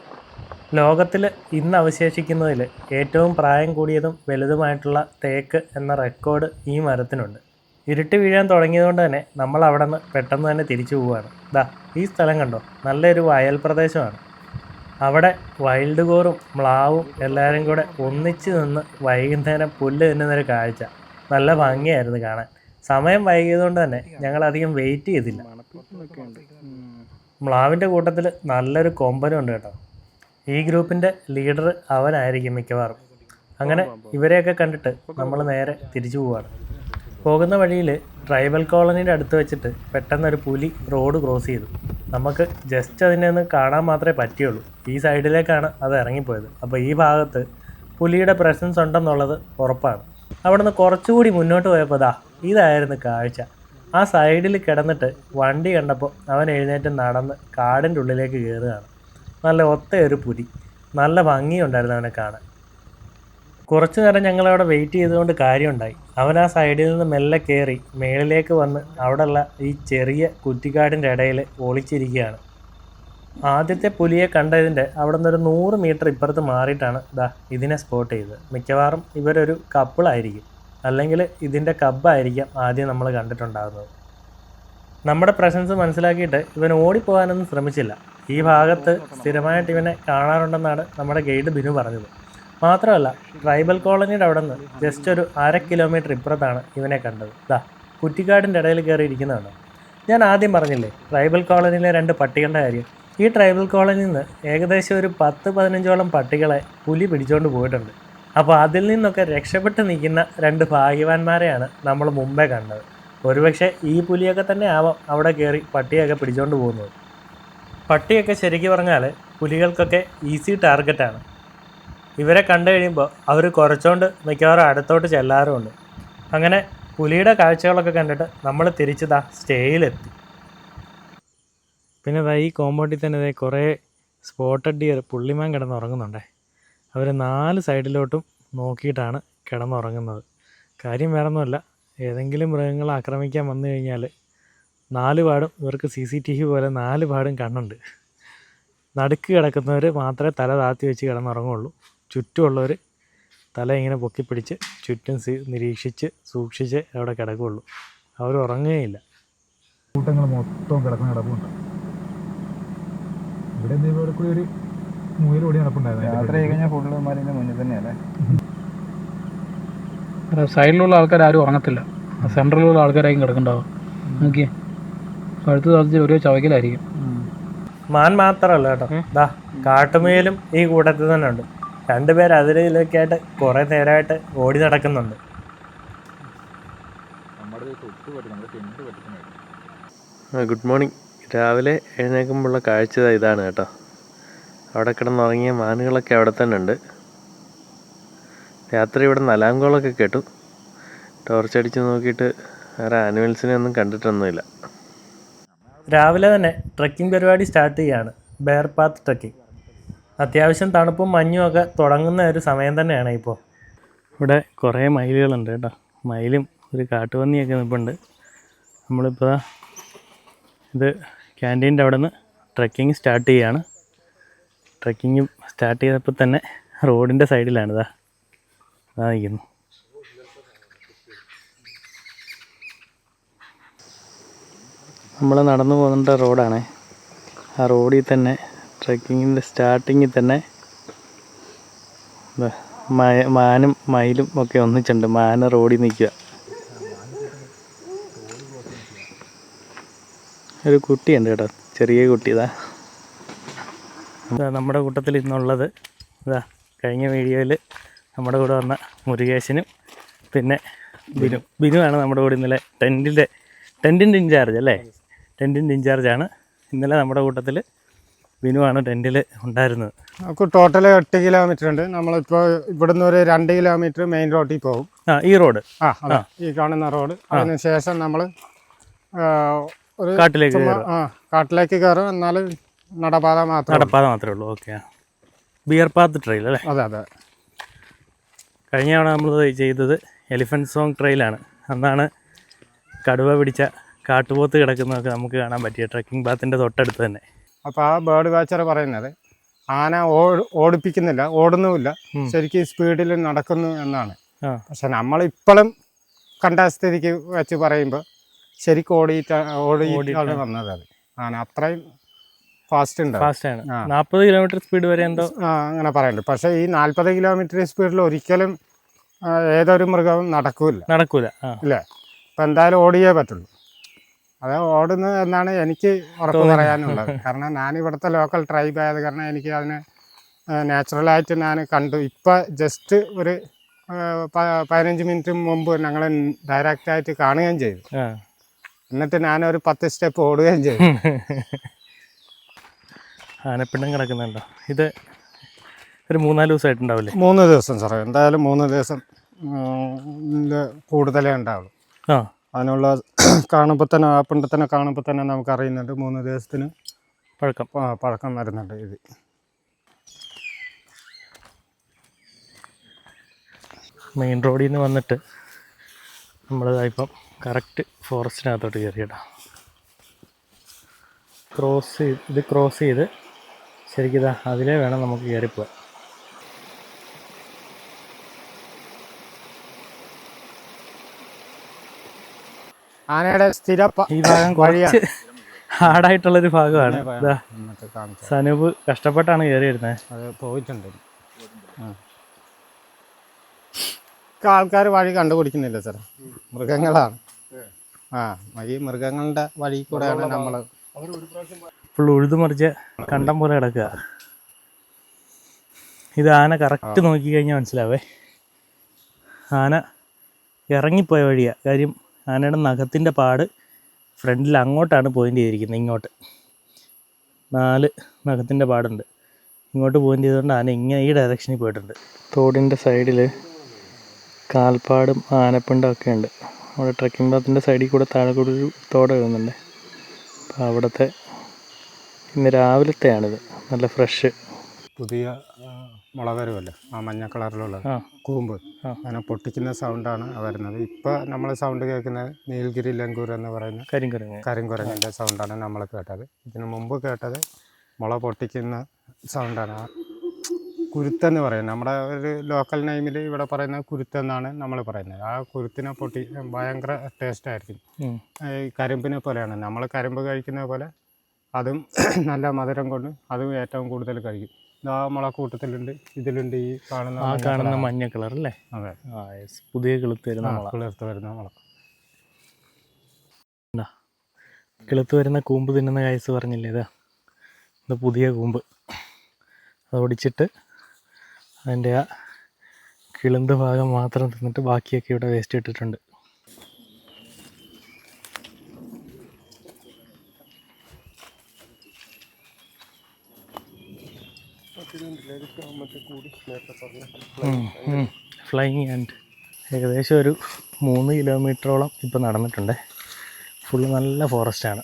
ലോകത്തിൽ ഇന്ന് അവശേഷിക്കുന്നതിൽ ഏറ്റവും പ്രായം കൂടിയതും വലുതുമായിട്ടുള്ള തേക്ക് എന്ന റെക്കോർഡ് ഈ മരത്തിനുണ്ട്. ഇരുട്ട് വീഴാൻ തുടങ്ങിയതുകൊണ്ട് തന്നെ നമ്മൾ അവിടെ നിന്ന് പെട്ടെന്ന് തന്നെ തിരിച്ചു പോവുകയാണ്. ദാ ഈ സ്ഥലം കണ്ടോ, നല്ലൊരു വയൽ പ്രദേശമാണ്. അവിടെ വൈൽഡ് കോറും മ്ലാവും എല്ലാവരും കൂടെ ഒന്നിച്ച് നിന്ന് വൈകുന്നേരം പുല്ല് തിന്നുന്നൊരു കാഴ്ച നല്ല ഭംഗിയായിരുന്നു കാണാൻ. സമയം വൈകിയതുകൊണ്ട് തന്നെ ഞങ്ങളധികം വെയിറ്റ് ചെയ്തില്ല. മ്ലാവിൻ്റെ കൂട്ടത്തിൽ നല്ലൊരു കൊമ്പനുണ്ട് കേട്ടോ. ഈ ഗ്രൂപ്പിൻ്റെ ലീഡർ അവനായിരിക്കും മിക്കവാറും. അങ്ങനെ ഇവരെയൊക്കെ കണ്ടിട്ട് നമ്മൾ നേരെ തിരിച്ചു പോവുകയാണ്. പോകുന്ന വഴിയിൽ ട്രൈബൽ കോളനിയുടെ അടുത്ത് വെച്ചിട്ട് പെട്ടെന്നൊരു പുലി റോഡ് ക്രോസ് ചെയ്തു. നമുക്ക് ജസ്റ്റ് അതിനെ ഒന്ന് കാണാൻ മാത്രമേ പറ്റിയുള്ളൂ. ഈ സൈഡിലേക്കാണ് അത് ഇറങ്ങിപ്പോയത്. അപ്പോൾ ഈ ഭാഗത്ത് പുലിയുടെ പ്രസൻസ് ഉണ്ടെന്നുള്ളത് ഉറപ്പാണ്. അവിടെ നിന്ന് കുറച്ചുകൂടി മുന്നോട്ട് പോയപ്പോൾ ഇതായിരുന്നു കാഴ്ച. ആ സൈഡിൽ കിടന്നിട്ട് വണ്ടി കണ്ടപ്പോൾ അവൻ എഴുന്നേറ്റ് നടന്ന് കാടിൻ്റെ ഉള്ളിലേക്ക് കയറുകയാണ്. നല്ല ഒത്തയൊരു പുലി, നല്ല ഭംഗിയുണ്ടായിരുന്നു അവനെ കാണാൻ. കുറച്ച് നേരം ഞങ്ങളവിടെ വെയിറ്റ് ചെയ്തുകൊണ്ട് കാര്യമുണ്ടായി. അവൻ ആ സൈഡിൽ നിന്ന് മെല്ലെ കയറി മേളിലേക്ക് വന്ന് അവിടെയുള്ള ഈ ചെറിയ കുറ്റിക്കാടിൻ്റെ ഇടയിൽ ഒളിച്ചിരിക്കുകയാണ്. ആദ്യത്തെ പുലിയെ കണ്ടതിൻ്റെ അവിടെ നിന്നൊരു 100 മീറ്റർ ഇപ്പുറത്ത് മാറിയിട്ടാണ് ഇതിനെ സ്പോട്ട് ചെയ്തത്. മിക്കവാറും ഇവരൊരു കപ്പിളായിരിക്കും, അല്ലെങ്കിൽ ഇതിൻ്റെ കബ്ബായിരിക്കാം ആദ്യം നമ്മൾ കണ്ടിട്ടുണ്ടാകുന്നത്. നമ്മുടെ പ്രസൻസ് മനസ്സിലാക്കിയിട്ട് ഇവൻ ഓടിപ്പോകാനൊന്നും ശ്രമിച്ചില്ല. ഈ ഭാഗത്ത് സ്ഥിരമായിട്ട് ഇവനെ കാണാറുണ്ടെന്നാണ് നമ്മുടെ ഗൈഡ് ബിനു പറഞ്ഞത്. മാത്രമല്ല ട്രൈബൽ കോളനിയുടെ അവിടെ നിന്ന് ജസ്റ്റ് ഒരു 1/2 കിലോമീറ്റർ ഇപ്പുറത്താണ് ഇവനെ കണ്ടത്. കുറ്റിക്കാടിൻ്റെ ഇടയിൽ കയറി ഇരിക്കുന്നതാണ്. ഞാൻ ആദ്യം പറഞ്ഞില്ലേ ട്രൈബൽ കോളനിയിലെ 2 പട്ടികളുടെ കാര്യം. ഈ ട്രൈബൽ കോളനിയിൽ നിന്ന് ഏകദേശം ഒരു 10-15ഓളം പട്ടികളെ പുലി പിടിച്ചുകൊണ്ട് പോയിട്ടുണ്ട്. അപ്പോൾ അതിൽ നിന്നൊക്കെ രക്ഷപ്പെട്ട് നിൽക്കുന്ന 2 ഭാഗ്യവാന്മാരെയാണ് നമ്മൾ മുമ്പേ കണ്ടത്. ഒരുപക്ഷെ ഈ പുലിയൊക്കെ തന്നെ ആവാം അവിടെ കയറി പട്ടിയൊക്കെ പിടിച്ചുകൊണ്ട് പോകുന്നത്. പട്ടിയൊക്കെ ശരിക്കും പറഞ്ഞാൽ പുലികൾക്കൊക്കെ ഈസി ടാർഗറ്റാണ്. ഇവരെ കണ്ടു കഴിയുമ്പോൾ അവർ കുറച്ചുകൊണ്ട് മിക്കവാറും അടുത്തോട്ട് ചെല്ലാറുമുണ്ട്. അങ്ങനെ പുലിയുടെ കാഴ്ചകളൊക്കെ കണ്ടിട്ട് നമ്മൾ തിരിച്ച് സ്റ്റേയിലെത്തി. പിന്നെ ഈ കോമ്പൗണ്ടിൽ തന്നെ കുറേ സ്പോട്ടഡ് ഡിയർ പുള്ളിമാൻ കിടന്നുറങ്ങുന്നുണ്ടേ. അവർ 4 സൈഡിലോട്ടും നോക്കിയിട്ടാണ് കിടന്നുറങ്ങുന്നത്. കാര്യം വേറൊന്നുമല്ല, ഏതെങ്കിലും മൃഗങ്ങളെ ആക്രമിക്കാൻ വന്നു കഴിഞ്ഞാൽ 4 പാടും ഇവർക്ക് CCTV പോലെ 4 പാടും കണ്ണുണ്ട്. നടുക്ക് കിടക്കുന്നവർ മാത്രമേ തല താഴ്ത്തി വെച്ച് കിടന്നുറങ്ങുള്ളൂ. ചുറ്റുമുള്ളവർ തല ഇങ്ങനെ പൊക്കിപ്പിടിച്ച് ചുറ്റും നിരീക്ഷിച്ച് സൂക്ഷിച്ച് അവിടെ കിടക്കുകയുള്ളൂ. അവർ ഉറങ്ങുകയില്ല. കൂട്ടങ്ങൾ മൊത്തം കിടക്കുന്ന കിടപ്പുണ്ട്. ഇവിടെ എന്തെങ്കിലും കൂടി ഒരു മുയലോടി നടപ്പുണ്ടായിരുന്നു. യാത്ര കഴിഞ്ഞാൽ ഫുള്ളുമാരിൻ്റെ മുന്നിൽ തന്നെയല്ലേ. സൈഡിലുള്ള ആൾക്കാർ ആരും ഉറങ്ങത്തില്ല. സെൻട്രലിലുള്ള ആൾക്കാരായിരിക്കും കിടക്കുന്നുണ്ടാവും. നോക്കിയേ, പഴുത്ത് തളച്ച് ഓരോ ചവയ്ക്കലായിരിക്കും. മാൻ മാത്രമല്ല കേട്ടോ, ദാ കാട്ടുമുയലും ഈ കൂട്ടത്തിൽ തന്നെ ഉണ്ട്. രണ്ടുപേർ അതിലൊക്കെ ആയിട്ട് കുറേ നേരമായിട്ട് ഓടി നടക്കുന്നുണ്ട്. Good morning. രാവിലെ എഴുന്നേൽക്കുമ്പോഴുള്ള കാഴ്ച ഇതാണ് കേട്ടോ. അവിടെ കിടന്നുറങ്ങിയ മാനുകളൊക്കെ അവിടെ തന്നെ ഉണ്ട്. രാത്രി ഇവിടെ നലാങ്കോളൊക്കെ കേട്ടു. ടോർച്ചടിച്ച് നോക്കിയിട്ട് വേറെ ആനിമൽസിനെ ഒന്നും കണ്ടിട്ടൊന്നുമില്ല. രാവിലെ തന്നെ ട്രക്കിംഗ് പരിപാടി സ്റ്റാർട്ട് ചെയ്യുകയാണ്, ബെയർ പാത്ത് ട്രക്കിംഗ്. അത്യാവശ്യം തണുപ്പും മഞ്ഞും ഒക്കെ തുടങ്ങുന്ന ഒരു സമയം തന്നെയാണ് ഇപ്പോൾ. ഇവിടെ കുറേ മയിലുകളുണ്ട് കേട്ടോ, മയിലും ഒരു കാട്ടുപന്നിയൊക്കെ നിൽപ്പുണ്ട്. നമ്മളിപ്പോൾ ഇത് ക്യാൻറ്റീൻ്റെ അവിടെ നിന്ന് ട്രക്കിംഗ് സ്റ്റാർട്ട് ചെയ്യുകയാണ്. ട്രക്കിംഗ് സ്റ്റാർട്ട് ചെയ്തപ്പോൾ തന്നെ റോഡിൻ്റെ സൈഡിലാണ് ഇതാ നിൽക്കുന്നു. നമ്മൾ നടന്നു പോകുന്ന റോഡാണ്. ആ റോഡിൽ തന്നെ ട്രക്കിങ്ങിൻ്റെ സ്റ്റാർട്ടിങ്ങിൽ തന്നെ മാനും മയിലും ഒക്കെ ഒന്നിച്ചുണ്ട്. മാന റോഡിൽ നിൽക്കുക. ഒരു കുട്ടിയുണ്ട് കേട്ടോ, ചെറിയ കുട്ടി. ഇതാ നമ്മുടെ കൂട്ടത്തിൽ ഇന്നുള്ളത്. ഇതാ കഴിഞ്ഞ വീഡിയോയിൽ നമ്മുടെ കൂടെ വന്ന മുരുകേശനും പിന്നെ ബിനുവാണ് നമ്മുടെ കൂടെ ഇന്നലെ ടെൻറ്റിൻ്റെ ഇൻചാർജ് അല്ലേ? ടെൻറ്റിൻ്റെ ഇൻചാർജാണ്. ഇന്നലെ നമ്മുടെ കൂട്ടത്തിൽ ബിനുവാണ് ടെൻറ്റിൽ ഉണ്ടായിരുന്നത്. നമുക്ക് ടോട്ടൽ 8 കിലോമീറ്റർ ഉണ്ട്. നമ്മളിപ്പോൾ ഇവിടുന്ന് ഒരു 2 കിലോമീറ്റർ മെയിൻ റോഡിൽ പോകും. ഈ റോഡ് അതാ ഈ കാണുന്ന റോഡ്. അതിന് ശേഷം നമ്മൾ ഒരു കാട്ടിലേക്ക് കയറും. എന്നാൽ നടപ്പാത മാത്രമേ ഉള്ളൂ. ഓക്കെ. ബിയർ പാത്ത് ട്രെയിൽ അല്ലേ? അതെ അതെ. കഴിഞ്ഞ തവണ നമ്മൾ ചെയ്തത് എലിഫൻറ്റ് സോങ് ട്രെയിലാണ്. അന്നാണ് കടുവ പിടിച്ച കാട്ടുപോത്ത് കിടക്കുന്നതൊക്കെ നമുക്ക് കാണാൻ പറ്റിയ ട്രക്കിംഗ് പാത്തിൻ്റെ തൊട്ടടുത്ത് തന്നെ. അപ്പോൾ ആ ബേർഡ് വാച്ചർ പറയുന്നത് ആന ഓടിപ്പിക്കുന്നില്ല, ഓടുന്നുമില്ല, ശരിക്കും സ്പീഡിൽ നടക്കുന്നു എന്നാണ്. പക്ഷെ നമ്മളിപ്പോഴും കണ്ട സ്ഥിതിക്ക് വെച്ച് പറയുമ്പോൾ ശരിക്കും ഓടിയിട്ടാണ് വന്നത്. അത് ആന അത്രയും ഫാസ്റ്റാണ്. 40 കിലോമീറ്റർ സ്പീഡ് വരെ എന്തോ അങ്ങനെ പറയുന്നുണ്ട്. പക്ഷേ ഈ 40 കിലോമീറ്റർ സ്പീഡിൽ ഒരിക്കലും ഏതൊരു മൃഗവും നടക്കൂല ഇല്ലേ? അപ്പം എന്തായാലും ഓടിയേ പറ്റുള്ളൂ. അത് ഓടുന്നു എന്നാണ് എനിക്ക് ഉറപ്പ് പറയാനുള്ളത്. കാരണം ഞാൻ ഇവിടുത്തെ ലോക്കൽ ട്രൈബ് ആയത് കാരണം എനിക്ക് അതിന് നാച്ചുറലായിട്ട് ഞാൻ കണ്ടു. ഇപ്പം ജസ്റ്റ് ഒരു 15 മിനിറ്റ് മുമ്പ് ഞങ്ങൾ ഡയറക്റ്റായിട്ട് കാണുകയും ചെയ്തു. എന്നിട്ട് ഞാനൊരു 10 സ്റ്റെപ്പ് ഓടുകയും ചെയ്തു. ആനപ്പിണ്ടം കിടക്കുന്നുണ്ടോ? ഇത് ഒരു 3-4 ദിവസമായിട്ടുണ്ടാവില്ലേ? 3 ദിവസം സാറേ, എന്തായാലും 3 ദിവസം കൂടുതലേ ഉണ്ടാവുള്ളൂ. അതിനുള്ള കാണുമ്പോൾ തന്നെ ആ പിണ്ടത്തിനെ കാണുമ്പോൾ തന്നെ നമുക്കറിയുന്നുണ്ട് 3 ദിവസത്തിന് പഴക്കം വരുന്നുണ്ട് ഇത്. മെയിൻ റോഡിൽ നിന്ന് വന്നിട്ട് നമ്മളിതായിപ്പം കറക്റ്റ് ഫോറസ്റ്റിനകത്തോട്ട് കയറിയിടാം. ക്രോസ് ചെയ്ത് ശരിക്കും ഇതാ അതിലേ വേണം നമുക്ക് കയറിപ്പോവാൻ. ആനയുടെ സ്ഥിര ഈ ഭാഗം കുറച്ച് ഹാർഡായിട്ടുള്ളൊരു ഭാഗമാണ്. സനൂപ് കഷ്ടപ്പെട്ടാണ് കയറി വരുന്നത്. അത് പോയിട്ടുണ്ട്. ആൾക്കാർ വഴി കണ്ടുപിടിക്കുന്നില്ല സാർ, മൃഗങ്ങളാണ്. ഈ മൃഗങ്ങളുടെ വഴി കൂടെയാണ് നമ്മൾ ഫുൾ ഉഴുതുമറിച്ച് കണ്ടം പോലെ കിടക്കുക. ഇത് ആന കറക്റ്റ് നോക്കിക്കഴിഞ്ഞാൽ മനസ്സിലാവേ, ആന ഇറങ്ങിപ്പോയ വഴിയാണ്. കാര്യം ആനയുടെ നഖത്തിൻ്റെ പാട് ഫ്രണ്ടിൽ അങ്ങോട്ടാണ് പോയിൻ്റ് ചെയ്തിരിക്കുന്നത്. ഇങ്ങോട്ട് 4 നഖത്തിൻ്റെ പാടുണ്ട്. ഇങ്ങോട്ട് പോയിൻ്റ് ചെയ്തുകൊണ്ട് ആന ഇങ്ങനെ ഈ ഡയറക്ഷനിൽ പോയിട്ടുണ്ട്. തോടിൻ്റെ സൈഡിൽ കാൽപ്പാടും ആനപ്പിണ്ടം ഒക്കെ ഉണ്ട്. അവിടെ ട്രക്കിംഗ് പാത്തിൻ്റെ സൈഡിൽ കൂടെ താഴെ കൂടെ ഒരു തോട് എഴുതുന്നുണ്ട്. അപ്പോൾ അവിടുത്തെ ഇന്ന് രാവിലത്തെയാണിത്. നല്ല ഫ്രഷ് പുതിയ മുള വരുമല്ലോ, ആ മഞ്ഞ കളറിലുള്ള കൂമ്പ്, അതിനെ പൊട്ടിക്കുന്ന സൗണ്ടാണ് വരുന്നത്. ഇപ്പോൾ നമ്മൾ സൗണ്ട് കേൾക്കുന്നത് നീൽഗിരി ലങ്കൂർ എന്ന് പറയുന്ന കരിങ്കുരങ്ങിൻ്റെ സൗണ്ടാണ് നമ്മൾ കേട്ടത്. ഇതിനു മുമ്പ് കേട്ടത് മുള പൊട്ടിക്കുന്ന സൗണ്ടാണ്. ആ കുരുത്തെന്ന് പറയുന്നത് നമ്മുടെ ഒരു ലോക്കൽ നെയിമിൽ ഇവിടെ പറയുന്ന കുരുത്തെന്നാണ് നമ്മൾ പറയുന്നത്. ആ കുരുത്തിനെ ഭയങ്കര ടേസ്റ്റായിരിക്കും. ഈ കരിമ്പിനെ പോലെയാണ്. നമ്മൾ കരിമ്പ് കഴിക്കുന്ന പോലെ അതും നല്ല മധുരം കൊണ്ട് അതും ഏറ്റവും കൂടുതൽ കഴിക്കും. ഇതാ മുളക്കൂട്ടത്തിലുണ്ട്, ഇതിലുണ്ട് ഈ കാണുന്ന മഞ്ഞ കളർ അല്ലേ? അതെ, പുതിയ കിളുത്ത് വരുന്ന മുള. കിളുത്ത് വരുന്ന കൂമ്പ് തിന്നുന്ന കായസ് പറഞ്ഞില്ലേ ഇത് പുതിയ കൂമ്പ്. അത് ഒടിച്ചിട്ട് അതിൻ്റെ ആ കിളുന്ത് ഭാഗം മാത്രം തിന്നിട്ട് ബാക്കിയൊക്കെ ഇവിടെ വേസ്റ്റ് ഇട്ടിട്ടുണ്ട്. ഫ്ലൈയിങ് ആൻഡ് ഏകദേശം ഒരു 3 കിലോമീറ്ററോളം ഇപ്പോൾ നടന്നിട്ടുണ്ട്. ഫുള്ള് നല്ല ഫോറസ്റ്റാണ്.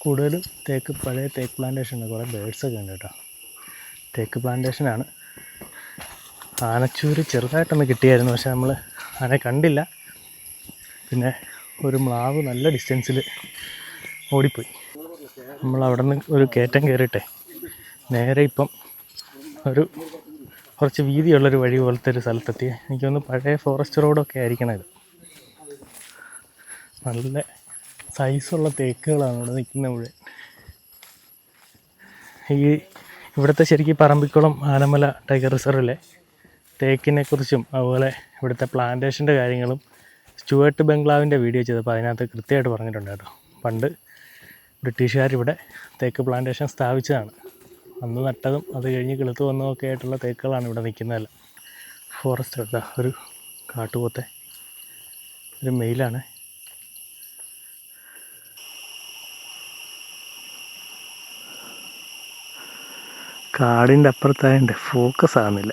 കൂടുതലും പഴയ തേക്ക് പ്ലാന്റേഷൻ ഉണ്ട്. കുറേ ബേഡ്സൊക്കെ ഉണ്ട് കേട്ടോ. തേക്ക് പ്ലാന്റേഷനാണ്. ആനച്ചൂര് ചെറുതായിട്ടൊന്ന് കിട്ടിയായിരുന്നു, പക്ഷെ നമ്മൾ ആനയെ കണ്ടില്ല. പിന്നെ ഒരു മ്ലാവ് നല്ല ഡിസ്റ്റൻസിൽ ഓടിപ്പോയി. നമ്മൾ അവിടെ നിന്ന് ഒരു കയറ്റം കയറിയിട്ടെ നേരെ ഇപ്പം ഒരു കുറച്ച് വീതിയുള്ളൊരു വഴി പോലത്തെ ഒരു സ്ഥലത്തെത്തി. എനിക്കൊന്ന് പഴയ ഫോറസ്റ്റ് റോഡൊക്കെ ആയിരിക്കണം ഇത്. നല്ല സൈസുള്ള തേക്കുകളാണ് ഇവിടെ നിൽക്കുന്ന മുഴുവൻ. ഇവിടുത്തെ ശരിക്കും പറമ്പിക്കുളം ആനമല ടൈഗർ റിസർവിലെ തേക്കിനെക്കുറിച്ചും അതുപോലെ ഇവിടുത്തെ പ്ലാന്റേഷൻ്റെ കാര്യങ്ങളും സ്റ്റുവേർട്ട് ബംഗ്ലാവിൻ്റെ വീഡിയോ ചെയ്തപ്പോൾ അതിനകത്ത് കൃത്യമായിട്ട് പറഞ്ഞിട്ടുണ്ട് കേട്ടോ. പണ്ട് ബ്രിട്ടീഷുകാരിവിടെ തേക്ക് പ്ലാന്റേഷൻ സ്ഥാപിച്ചതാണ്. അന്ന് നട്ടതും അത് കഴിഞ്ഞ് കിളുത്ത് വന്നതൊക്കെ ആയിട്ടുള്ള തേക്കുകളാണ് ഇവിടെ നിൽക്കുന്നതല്ല. ഫോറസ്റ്റ് എടുത്ത ഒരു കാട്ടുപോത്തെ ഒരു മെയിലാണ്. കാടിൻ്റെ അപ്പുറത്തായതുകൊണ്ട് ഫോക്കസ് ആകുന്നില്ല.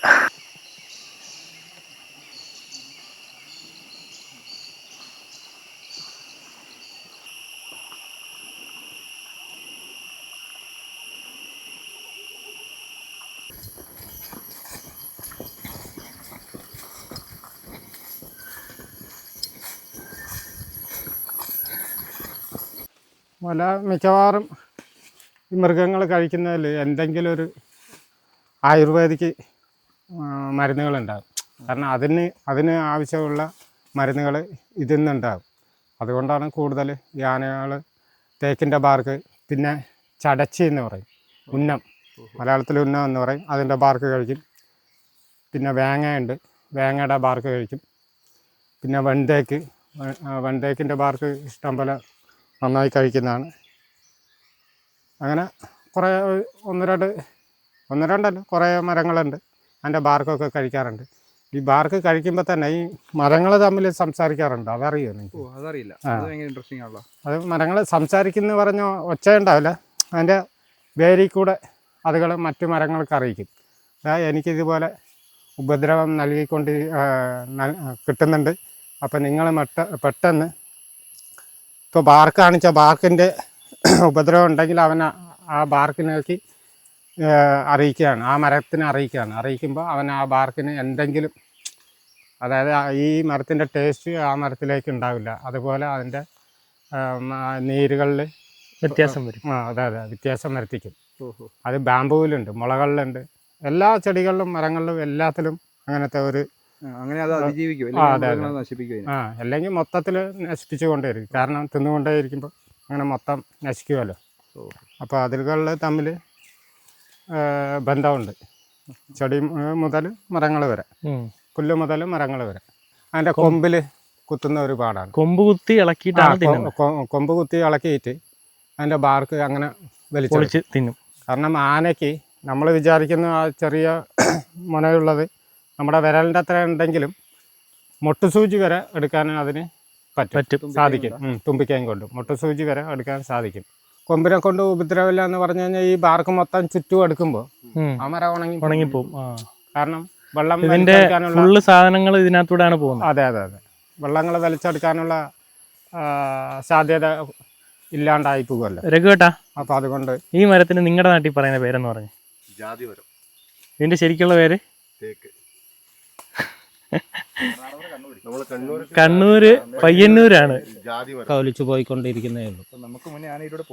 മല മിക്കവാറും ഈ മൃഗങ്ങൾ കഴിക്കുന്നതിൽ എന്തെങ്കിലും ഒരു ആയുർവേദിക് മരുന്നുകളുണ്ടാകും. കാരണം അതിന് ആവശ്യമുള്ള മരുന്നുകൾ ഇതിൽ നിന്നുണ്ടാകും. അതുകൊണ്ടാണ് കൂടുതൽ ഈ ആനകൾ തേക്കിൻ്റെ ബാർക്ക്, പിന്നെ ചടച്ചി എന്ന് പറയും, ഉന്നം, മലയാളത്തിൽ ഉന്നം എന്ന് പറയും, അതിൻ്റെ ബാർക്ക് കഴിക്കും. പിന്നെ വേങ്ങയുണ്ട്, വേങ്ങയുടെ ബാർക്ക് കഴിക്കും. പിന്നെ വെൺതേക്കിൻ്റെ ബാർക്ക് ഇഷ്ടം പോലെ നന്നായി കഴിക്കുന്നതാണ്. അങ്ങനെ കുറേ ഒന്ന് രണ്ടല്ല കുറേ മരങ്ങളുണ്ട് അതിൻ്റെ ബാർക്കൊക്കെ കഴിക്കാറുണ്ട്. ഈ ബാർക്ക് കഴിക്കുമ്പോൾ തന്നെ ഈ മരങ്ങൾ തമ്മിൽ സംസാരിക്കാറുണ്ട്. അതറിയോ നിങ്ങൾക്ക്? അതറിയില്ല. ഇൻട്രസ്റ്റിംഗ് ആണല്ലോ. അത് മരങ്ങൾ സംസാരിക്കുന്ന പറഞ്ഞ ഒച്ചയുണ്ടാവില്ല, അതിൻ്റെ വേരിൽ കൂടെ അതുകൾ മറ്റു മരങ്ങൾക്ക് അറിയിക്കും. എനിക്കിതുപോലെ ഉപദ്രവം നൽകിക്കൊണ്ട് കിട്ടുന്നുണ്ട്. അപ്പം നിങ്ങൾ പെട്ടെന്ന് ഇപ്പോൾ ബാർക്ക് കാണിച്ചാൽ ബാർക്കിൻ്റെ ഉപദ്രവം ഉണ്ടെങ്കിൽ അവൻ ആ ബാർക്കിനേക്ക് അറിയിക്കുകയാണ്, ആ മരത്തിനെ അറിയിക്കുമ്പോൾ അവൻ ആ ബാർക്കിന് എന്തെങ്കിലും, അതായത് ഈ മരത്തിൻ്റെ ടേസ്റ്റ് ആ മരത്തിലേക്ക് ഉണ്ടാവില്ല. അതുപോലെ അതിൻ്റെ നീരുകളിൽ വ്യത്യാസം വരും. അതെ വ്യത്യാസം വരുത്തിക്കും. അത് ബാമ്പുവിലുണ്ട്, മുളകളിലുണ്ട്, എല്ലാ ചെടികളിലും മരങ്ങളിലും എല്ലാത്തിലും അങ്ങനത്തെ ഒരു അങ്ങനെ അത് അതിജീവിക്കും. അല്ലെങ്കിൽ മൊത്തത്തിൽ നശിപ്പിച്ചു കൊണ്ടേയിരിക്കും. കാരണം തിന്നുകൊണ്ടേ ഇരിക്കുമ്പോൾ അങ്ങനെ മൊത്തം നശിക്കുമല്ലോ. അപ്പോൾ അതിലുകളിൽ തമ്മിൽ ബന്ധമുണ്ട്. ചെടി മുതൽ മരങ്ങൾ വരെ, പുല്ല് മുതൽ മരങ്ങൾ വരെ. അതിൻ്റെ കൊമ്പിൽ കുത്തുന്ന ഒരു പാടാണ്. കൊമ്പ് കുത്തി ഇളക്കിയിട്ടാണ് കൊമ്പ് കുത്തി ഇളക്കിയിട്ട് അതിൻ്റെ ബാർക്ക് അങ്ങനെ വലിച്ച് തിന്നും. കാരണം ആനയ്ക്ക് നമ്മൾ വിചാരിക്കുന്ന ആ ചെറിയ മുനയുള്ളത് നമ്മുടെ വിരലിൻ്റെ അത്ര ഉണ്ടെങ്കിലും മുട്ടുസൂചി വരെ എടുക്കാൻ അതിന് സാധിക്കും. തുമ്പിക്കയും കൊണ്ട് മുട്ടുസൂചി വരെ എടുക്കാൻ സാധിക്കും. കൊമ്പിനെ കൊണ്ട് ഉപദ്രവമില്ല എന്ന് പറഞ്ഞു കഴിഞ്ഞാൽ ഈ ബാർക്ക് മൊത്തം ചുറ്റും എടുക്കുമ്പോൾ ആ മരം ഉണങ്ങിപ്പോവും. കാരണം വെള്ളം വലിച്ചെടുക്കാനുള്ള സാധനങ്ങൾ ഇതിനകത്തൂടെയാണ് പോകുന്നത്. അതെ വെള്ളങ്ങൾ വലിച്ചെടുക്കാനുള്ള സാധ്യത ഇല്ലാണ്ടായി പോകുമല്ലോ രഘുവേട്ടാ. അപ്പോൾ അതുകൊണ്ട് ഈ മരത്തിന് നിങ്ങളുടെ നാട്ടിൽ പറയുന്ന പേരെന്ന് പറഞ്ഞു? ജാതിമരം. ഇതിന്റെ ശരിക്കുള്ള പേര്? തേക്ക്. കണ്ണൂര് പയ്യന്നൂരാണ്. കവലിച്ചു പോയിക്കൊണ്ടിരിക്കുന്നേ ഉള്ളൂ. നമുക്ക് മുന്നേ ആനയിലൂടെ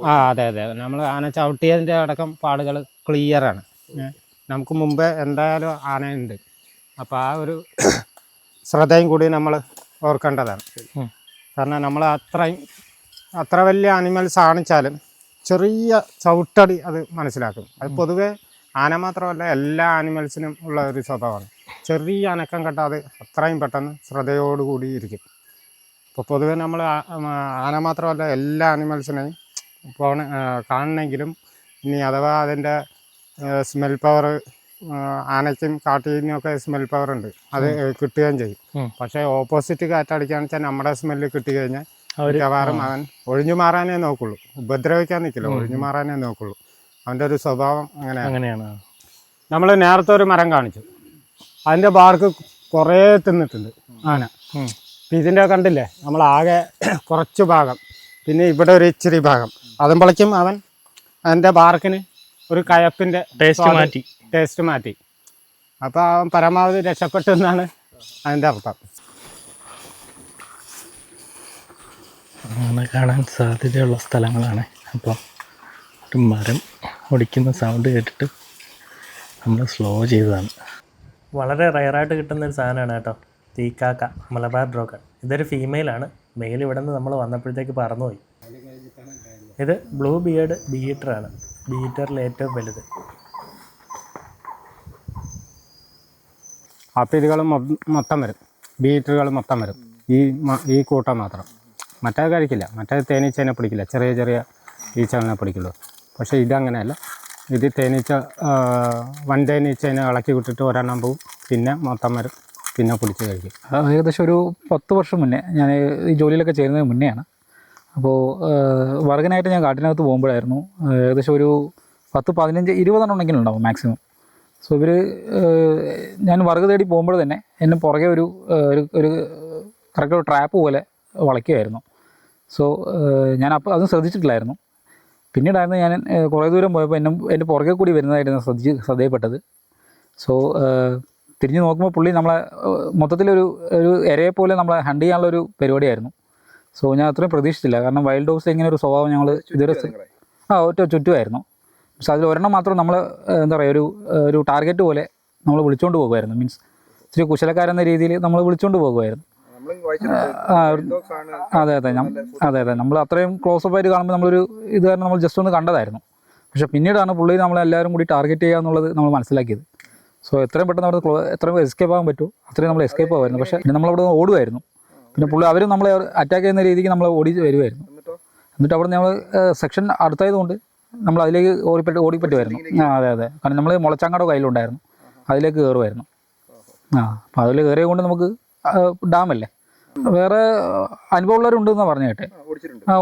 അതെ നമ്മൾ ആന ചവിട്ടിയതിൻ്റെ അടക്കം പാടുകൾ ക്ലിയറാണ്. നമുക്ക് മുമ്പേ എന്തായാലും ആനയുണ്ട്. അപ്പോൾ ആ ഒരു ശ്രദ്ധയും കൂടി നമ്മൾ ഓർക്കേണ്ടതാണ്. കാരണം നമ്മൾ അത്ര വലിയ ആനിമൽസ് ആണിച്ചാലും ചെറിയ ചവിട്ടടി അത് മനസ്സിലാക്കും. അത് പൊതുവേ ആന മാത്രമല്ല എല്ലാ ആനിമൽസിനും ഉള്ള ഒരു സ്വഭാവമാണ്. ചെറിയ അനക്കം കെട്ടാതെ അത്രയും പെട്ടെന്ന് ശ്രദ്ധയോടുകൂടി ഇരിക്കും. അപ്പോൾ പൊതുവേ നമ്മൾ ആന മാത്രമല്ല എല്ലാ ആനിമൽസിനെയും കാണണമെങ്കിലും ഇനി അഥവാ അതിൻ്റെ സ്മെൽ പവർ ആനയ്ക്കും കാട്ടിനൊക്കെ സ്മെൽ പവർ ഉണ്ട്, അത് കിട്ടുകയും ചെയ്യും. പക്ഷേ ഓപ്പോസിറ്റ് കാറ്റടിക്കുകയാണെന്ന് വെച്ചാൽ നമ്മുടെ സ്മെല്ല് കിട്ടി കഴിഞ്ഞാൽ മിക്കവാറും അവൻ ഒഴിഞ്ഞു മാറാനേ നോക്കുള്ളൂ, ഉപദ്രവിക്കാൻ നിൽക്കില്ല, ഒഴിഞ്ഞു മാറാനേ നോക്കുള്ളൂ. അവൻ്റെ ഒരു സ്വഭാവം അങ്ങനെയാണ്. നമ്മൾ നേരത്തെ ഒരു മരം കാണിച്ചു, അതിൻ്റെ ബാർക്ക് കുറേ തിന്നിട്ടുണ്ട് ആന. ഇതിൻ്റെ കണ്ടില്ലേ, നമ്മളാകെ കുറച്ച് ഭാഗം, പിന്നെ ഇവിടെ ഒരു ഇച്ചിരി ഭാഗം, അതുമ്പോഴേക്കും അവൻ അതിൻ്റെ ബാർക്കിന് ഒരു കയപ്പിൻ്റെ ടേസ്റ്റ് മാറ്റി. അപ്പോൾ അവൻ പരമാവധി രക്ഷപ്പെട്ടു എന്നാണ് അതിൻ്റെ അർത്ഥം. അങ്ങനെ കാണാൻ സാധ്യതയുള്ള സ്ഥലങ്ങളാണ്. അപ്പോൾ ഒരു മരം ഒടിക്കുന്ന സൗണ്ട് കേട്ടിട്ട് നമ്മൾ സ്ലോ ചെയ്തതാണ്. വളരെ റയറായിട്ട് കിട്ടുന്നൊരു സാധനമാണ് കേട്ടോ, തീക്കാക്ക, മലബാർ ഡ്രോഗൺ. ഇതൊരു ഫീമെയിലാണ്. മെയിൽ ഇവിടെ നിന്ന് നമ്മൾ വന്നപ്പോഴത്തേക്ക് പറന്നുപോയി. ഇത് ബ്ലൂ ബിയേർഡ് ബീറ്ററാണ്, ബീറ്ററിൽ ഏറ്റവും വലുത്. അപ്പിലുകൾ മൊത്തം വരും, ബീറ്ററുകൾ മൊത്തം വരും, ഈ കൂട്ടം മാത്രം. മറ്റേത് കഴിക്കില്ല, മറ്റേത് തേനീച്ചേനെ പിടിക്കില്ല, ചെറിയ ചെറിയ ഈച്ചകളെ പിടിക്കുള്ളൂ. പക്ഷേ ഇതങ്ങനെയല്ല, ഇത് തേനീച്ച വൻതേനീച്ചേനെ ഇളക്കി വിട്ടിട്ട് ഒരെണ്ണം പോവും, പിന്നെ മൊത്തം വരും, പിന്നെ പിടിച്ച് കഴിക്കും. ഏകദേശം ഒരു 10 വർഷം മുന്നേ, ഞാൻ ഈ ജോലിയിലൊക്കെ ചേരുന്നതിന് മുന്നെയാണ്. അപ്പോൾ വർഗനായിട്ട് ഞാൻ കാട്ടിനകത്ത് പോകുമ്പോഴായിരുന്നു, ഏകദേശം ഒരു 10, 15, 20 ഉണ്ടെങ്കിലും ഉണ്ടാവും മാക്സിമം. സോ ഇവർ ഞാൻ വർഗ് തേടി പോകുമ്പോൾ തന്നെ എന്നെ പുറകെ ഒരു കറക്റ്റ് ഒരു ട്രാപ്പ് പോലെ വളയ്ക്കുമായിരുന്നു. സോ ഞാൻ അപ്പോൾ അതും ശ്രദ്ധിച്ചിട്ടില്ലായിരുന്നു. പിന്നീടായിരുന്നു ഞാൻ കുറേ ദൂരം പോയപ്പോൾ എൻ്റെ പുറകെ കൂടി വരുന്നതായിരുന്നു ശ്രദ്ധയപ്പെട്ടത്. സോ തിരിഞ്ഞ് നോക്കുമ്പോൾ പുള്ളി നമ്മളെ മൊത്തത്തിലൊരു ഇരയെ പോലെ നമ്മളെ ഹണ്ട് ചെയ്യാനുള്ളൊരു പരിപാടിയായിരുന്നു. സോ ഞാൻ അത്രയും പ്രതീക്ഷിച്ചില്ല. കാരണം വൈൽഡ് ഡോഗ്സ് ഇങ്ങനെ ഒരു സ്വഭാവം ഞങ്ങൾ ഇതുവരെ ഒറ്റ ചുറ്റുമായിരുന്നു. പക്ഷെ അതിൽ ഒരെണ്ണം മാത്രം നമ്മൾ എന്താ പറയുക ഒരു ടാർഗറ്റ് പോലെ നമ്മൾ വിളിച്ചുകൊണ്ട് പോകുമായിരുന്നു. മീൻസ് ഇച്ചിരി കുശലക്കാരെന്ന രീതിയിൽ നമ്മൾ വിളിച്ചുകൊണ്ട് പോകുമായിരുന്നു. അതെ നമ്മൾ അത്രയും ക്ലോസപ്പ് ആയിട്ട് കാണുമ്പോൾ നമ്മളൊരു ഇത് കാരണം നമ്മൾ ജസ്റ്റ് ഒന്ന് കണ്ടതായിരുന്നു. പക്ഷെ പിന്നീടാണ് പുള്ളി നമ്മളെല്ലാവരും കൂടി ടാർഗറ്റ് ചെയ്യുക എന്നുള്ളത് നമ്മൾ മനസ്സിലാക്കിയത്. സോ എത്രയും പെട്ടെന്ന് അവിടെ എത്രയും എസ്കേപ്പ് ആകാൻ പറ്റുമോ അത്രയും നമ്മൾ എസ്കേപ്പ് ആകുമായിരുന്നു. പക്ഷേ പിന്നെ നമ്മളവിടെ ഓടുമായിരുന്നു. പിന്നെ പുള്ളി അവരും നമ്മളെ അറ്റാക്ക് ചെയ്യുന്ന രീതിക്ക് നമ്മൾ ഓടി വരുമായിരുന്നു. എന്നിട്ട് അവിടെ നമ്മൾ സെക്ഷൻ അടുത്തായതുകൊണ്ട് നമ്മൾ അതിലേക്ക് ഓടിപ്പറ്റുമായിരുന്നു. അതെ കാരണം നമ്മൾ മുളച്ചാങ്ങാടോ കയ്യിലുണ്ടായിരുന്നു, അതിലേക്ക് കയറുമായിരുന്നു. അപ്പോൾ അതിൽ കയറിയത് കൊണ്ട് നമുക്ക് ഡാമല്ലേ. വേറെ അനുഭവമുള്ളവരുണ്ടെന്നാണ് പറഞ്ഞു കേട്ടെ.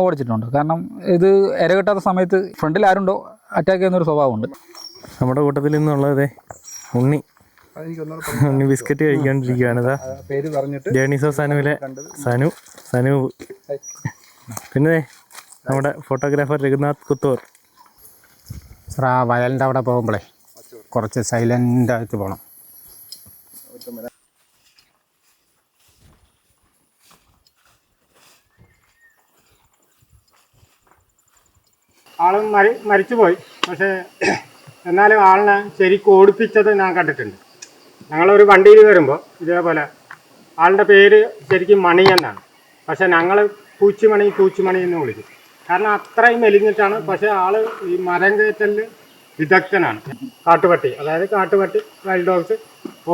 ഓടിച്ചിട്ടുണ്ട്. കാരണം ഇത് ഇര കെട്ടാത്ത സമയത്ത് ഫ്രണ്ടിൽ ആരുണ്ടോ അറ്റാക്ക് ചെയ്യുന്നൊരു സ്വഭാവമുണ്ട്. നമ്മുടെ കൂട്ടത്തിൽ നിന്നുള്ളത് ഉണ്ണി ബിസ്ക്കറ്റ് കഴിക്കാണ്ടിരിക്കുകയാണ്. പേര് പറഞ്ഞിട്ട് ജേണീസോ സനുവിലെ സനു. പിന്നെ നമ്മുടെ ഫോട്ടോഗ്രാഫർ രഘുനാഥ് കുത്തൂർ. ആ വയലിൻ്റെ അവിടെ പോകുമ്പോഴേ കുറച്ച് സൈലൻ്റായിട്ട് പോകണം. ആളും മരിച്ചുപോയി. പക്ഷേ എന്നാലും ആളിനെ ശരിക്കും ഓടിപ്പിച്ചത് ഞാൻ കണ്ടിട്ടുണ്ട്. ഞങ്ങളൊരു വണ്ടിയിൽ വരുമ്പോൾ ഇതേപോലെ ആളുടെ പേര് ശരിക്കും മണി എന്നാണ്. പക്ഷേ ഞങ്ങൾ പൂച്ചിമണി എന്ന് വിളിക്കും. കാരണം അത്രയും മെലിഞ്ഞിട്ടാണ്. പക്ഷേ ആള് ഈ മരം കയറ്റലിൽ വിദഗ്ധനാണ്. കാട്ടുപട്ടി, അതായത് കാട്ടുപട്ടി വൈൽഡ് ഡോഗ്സ്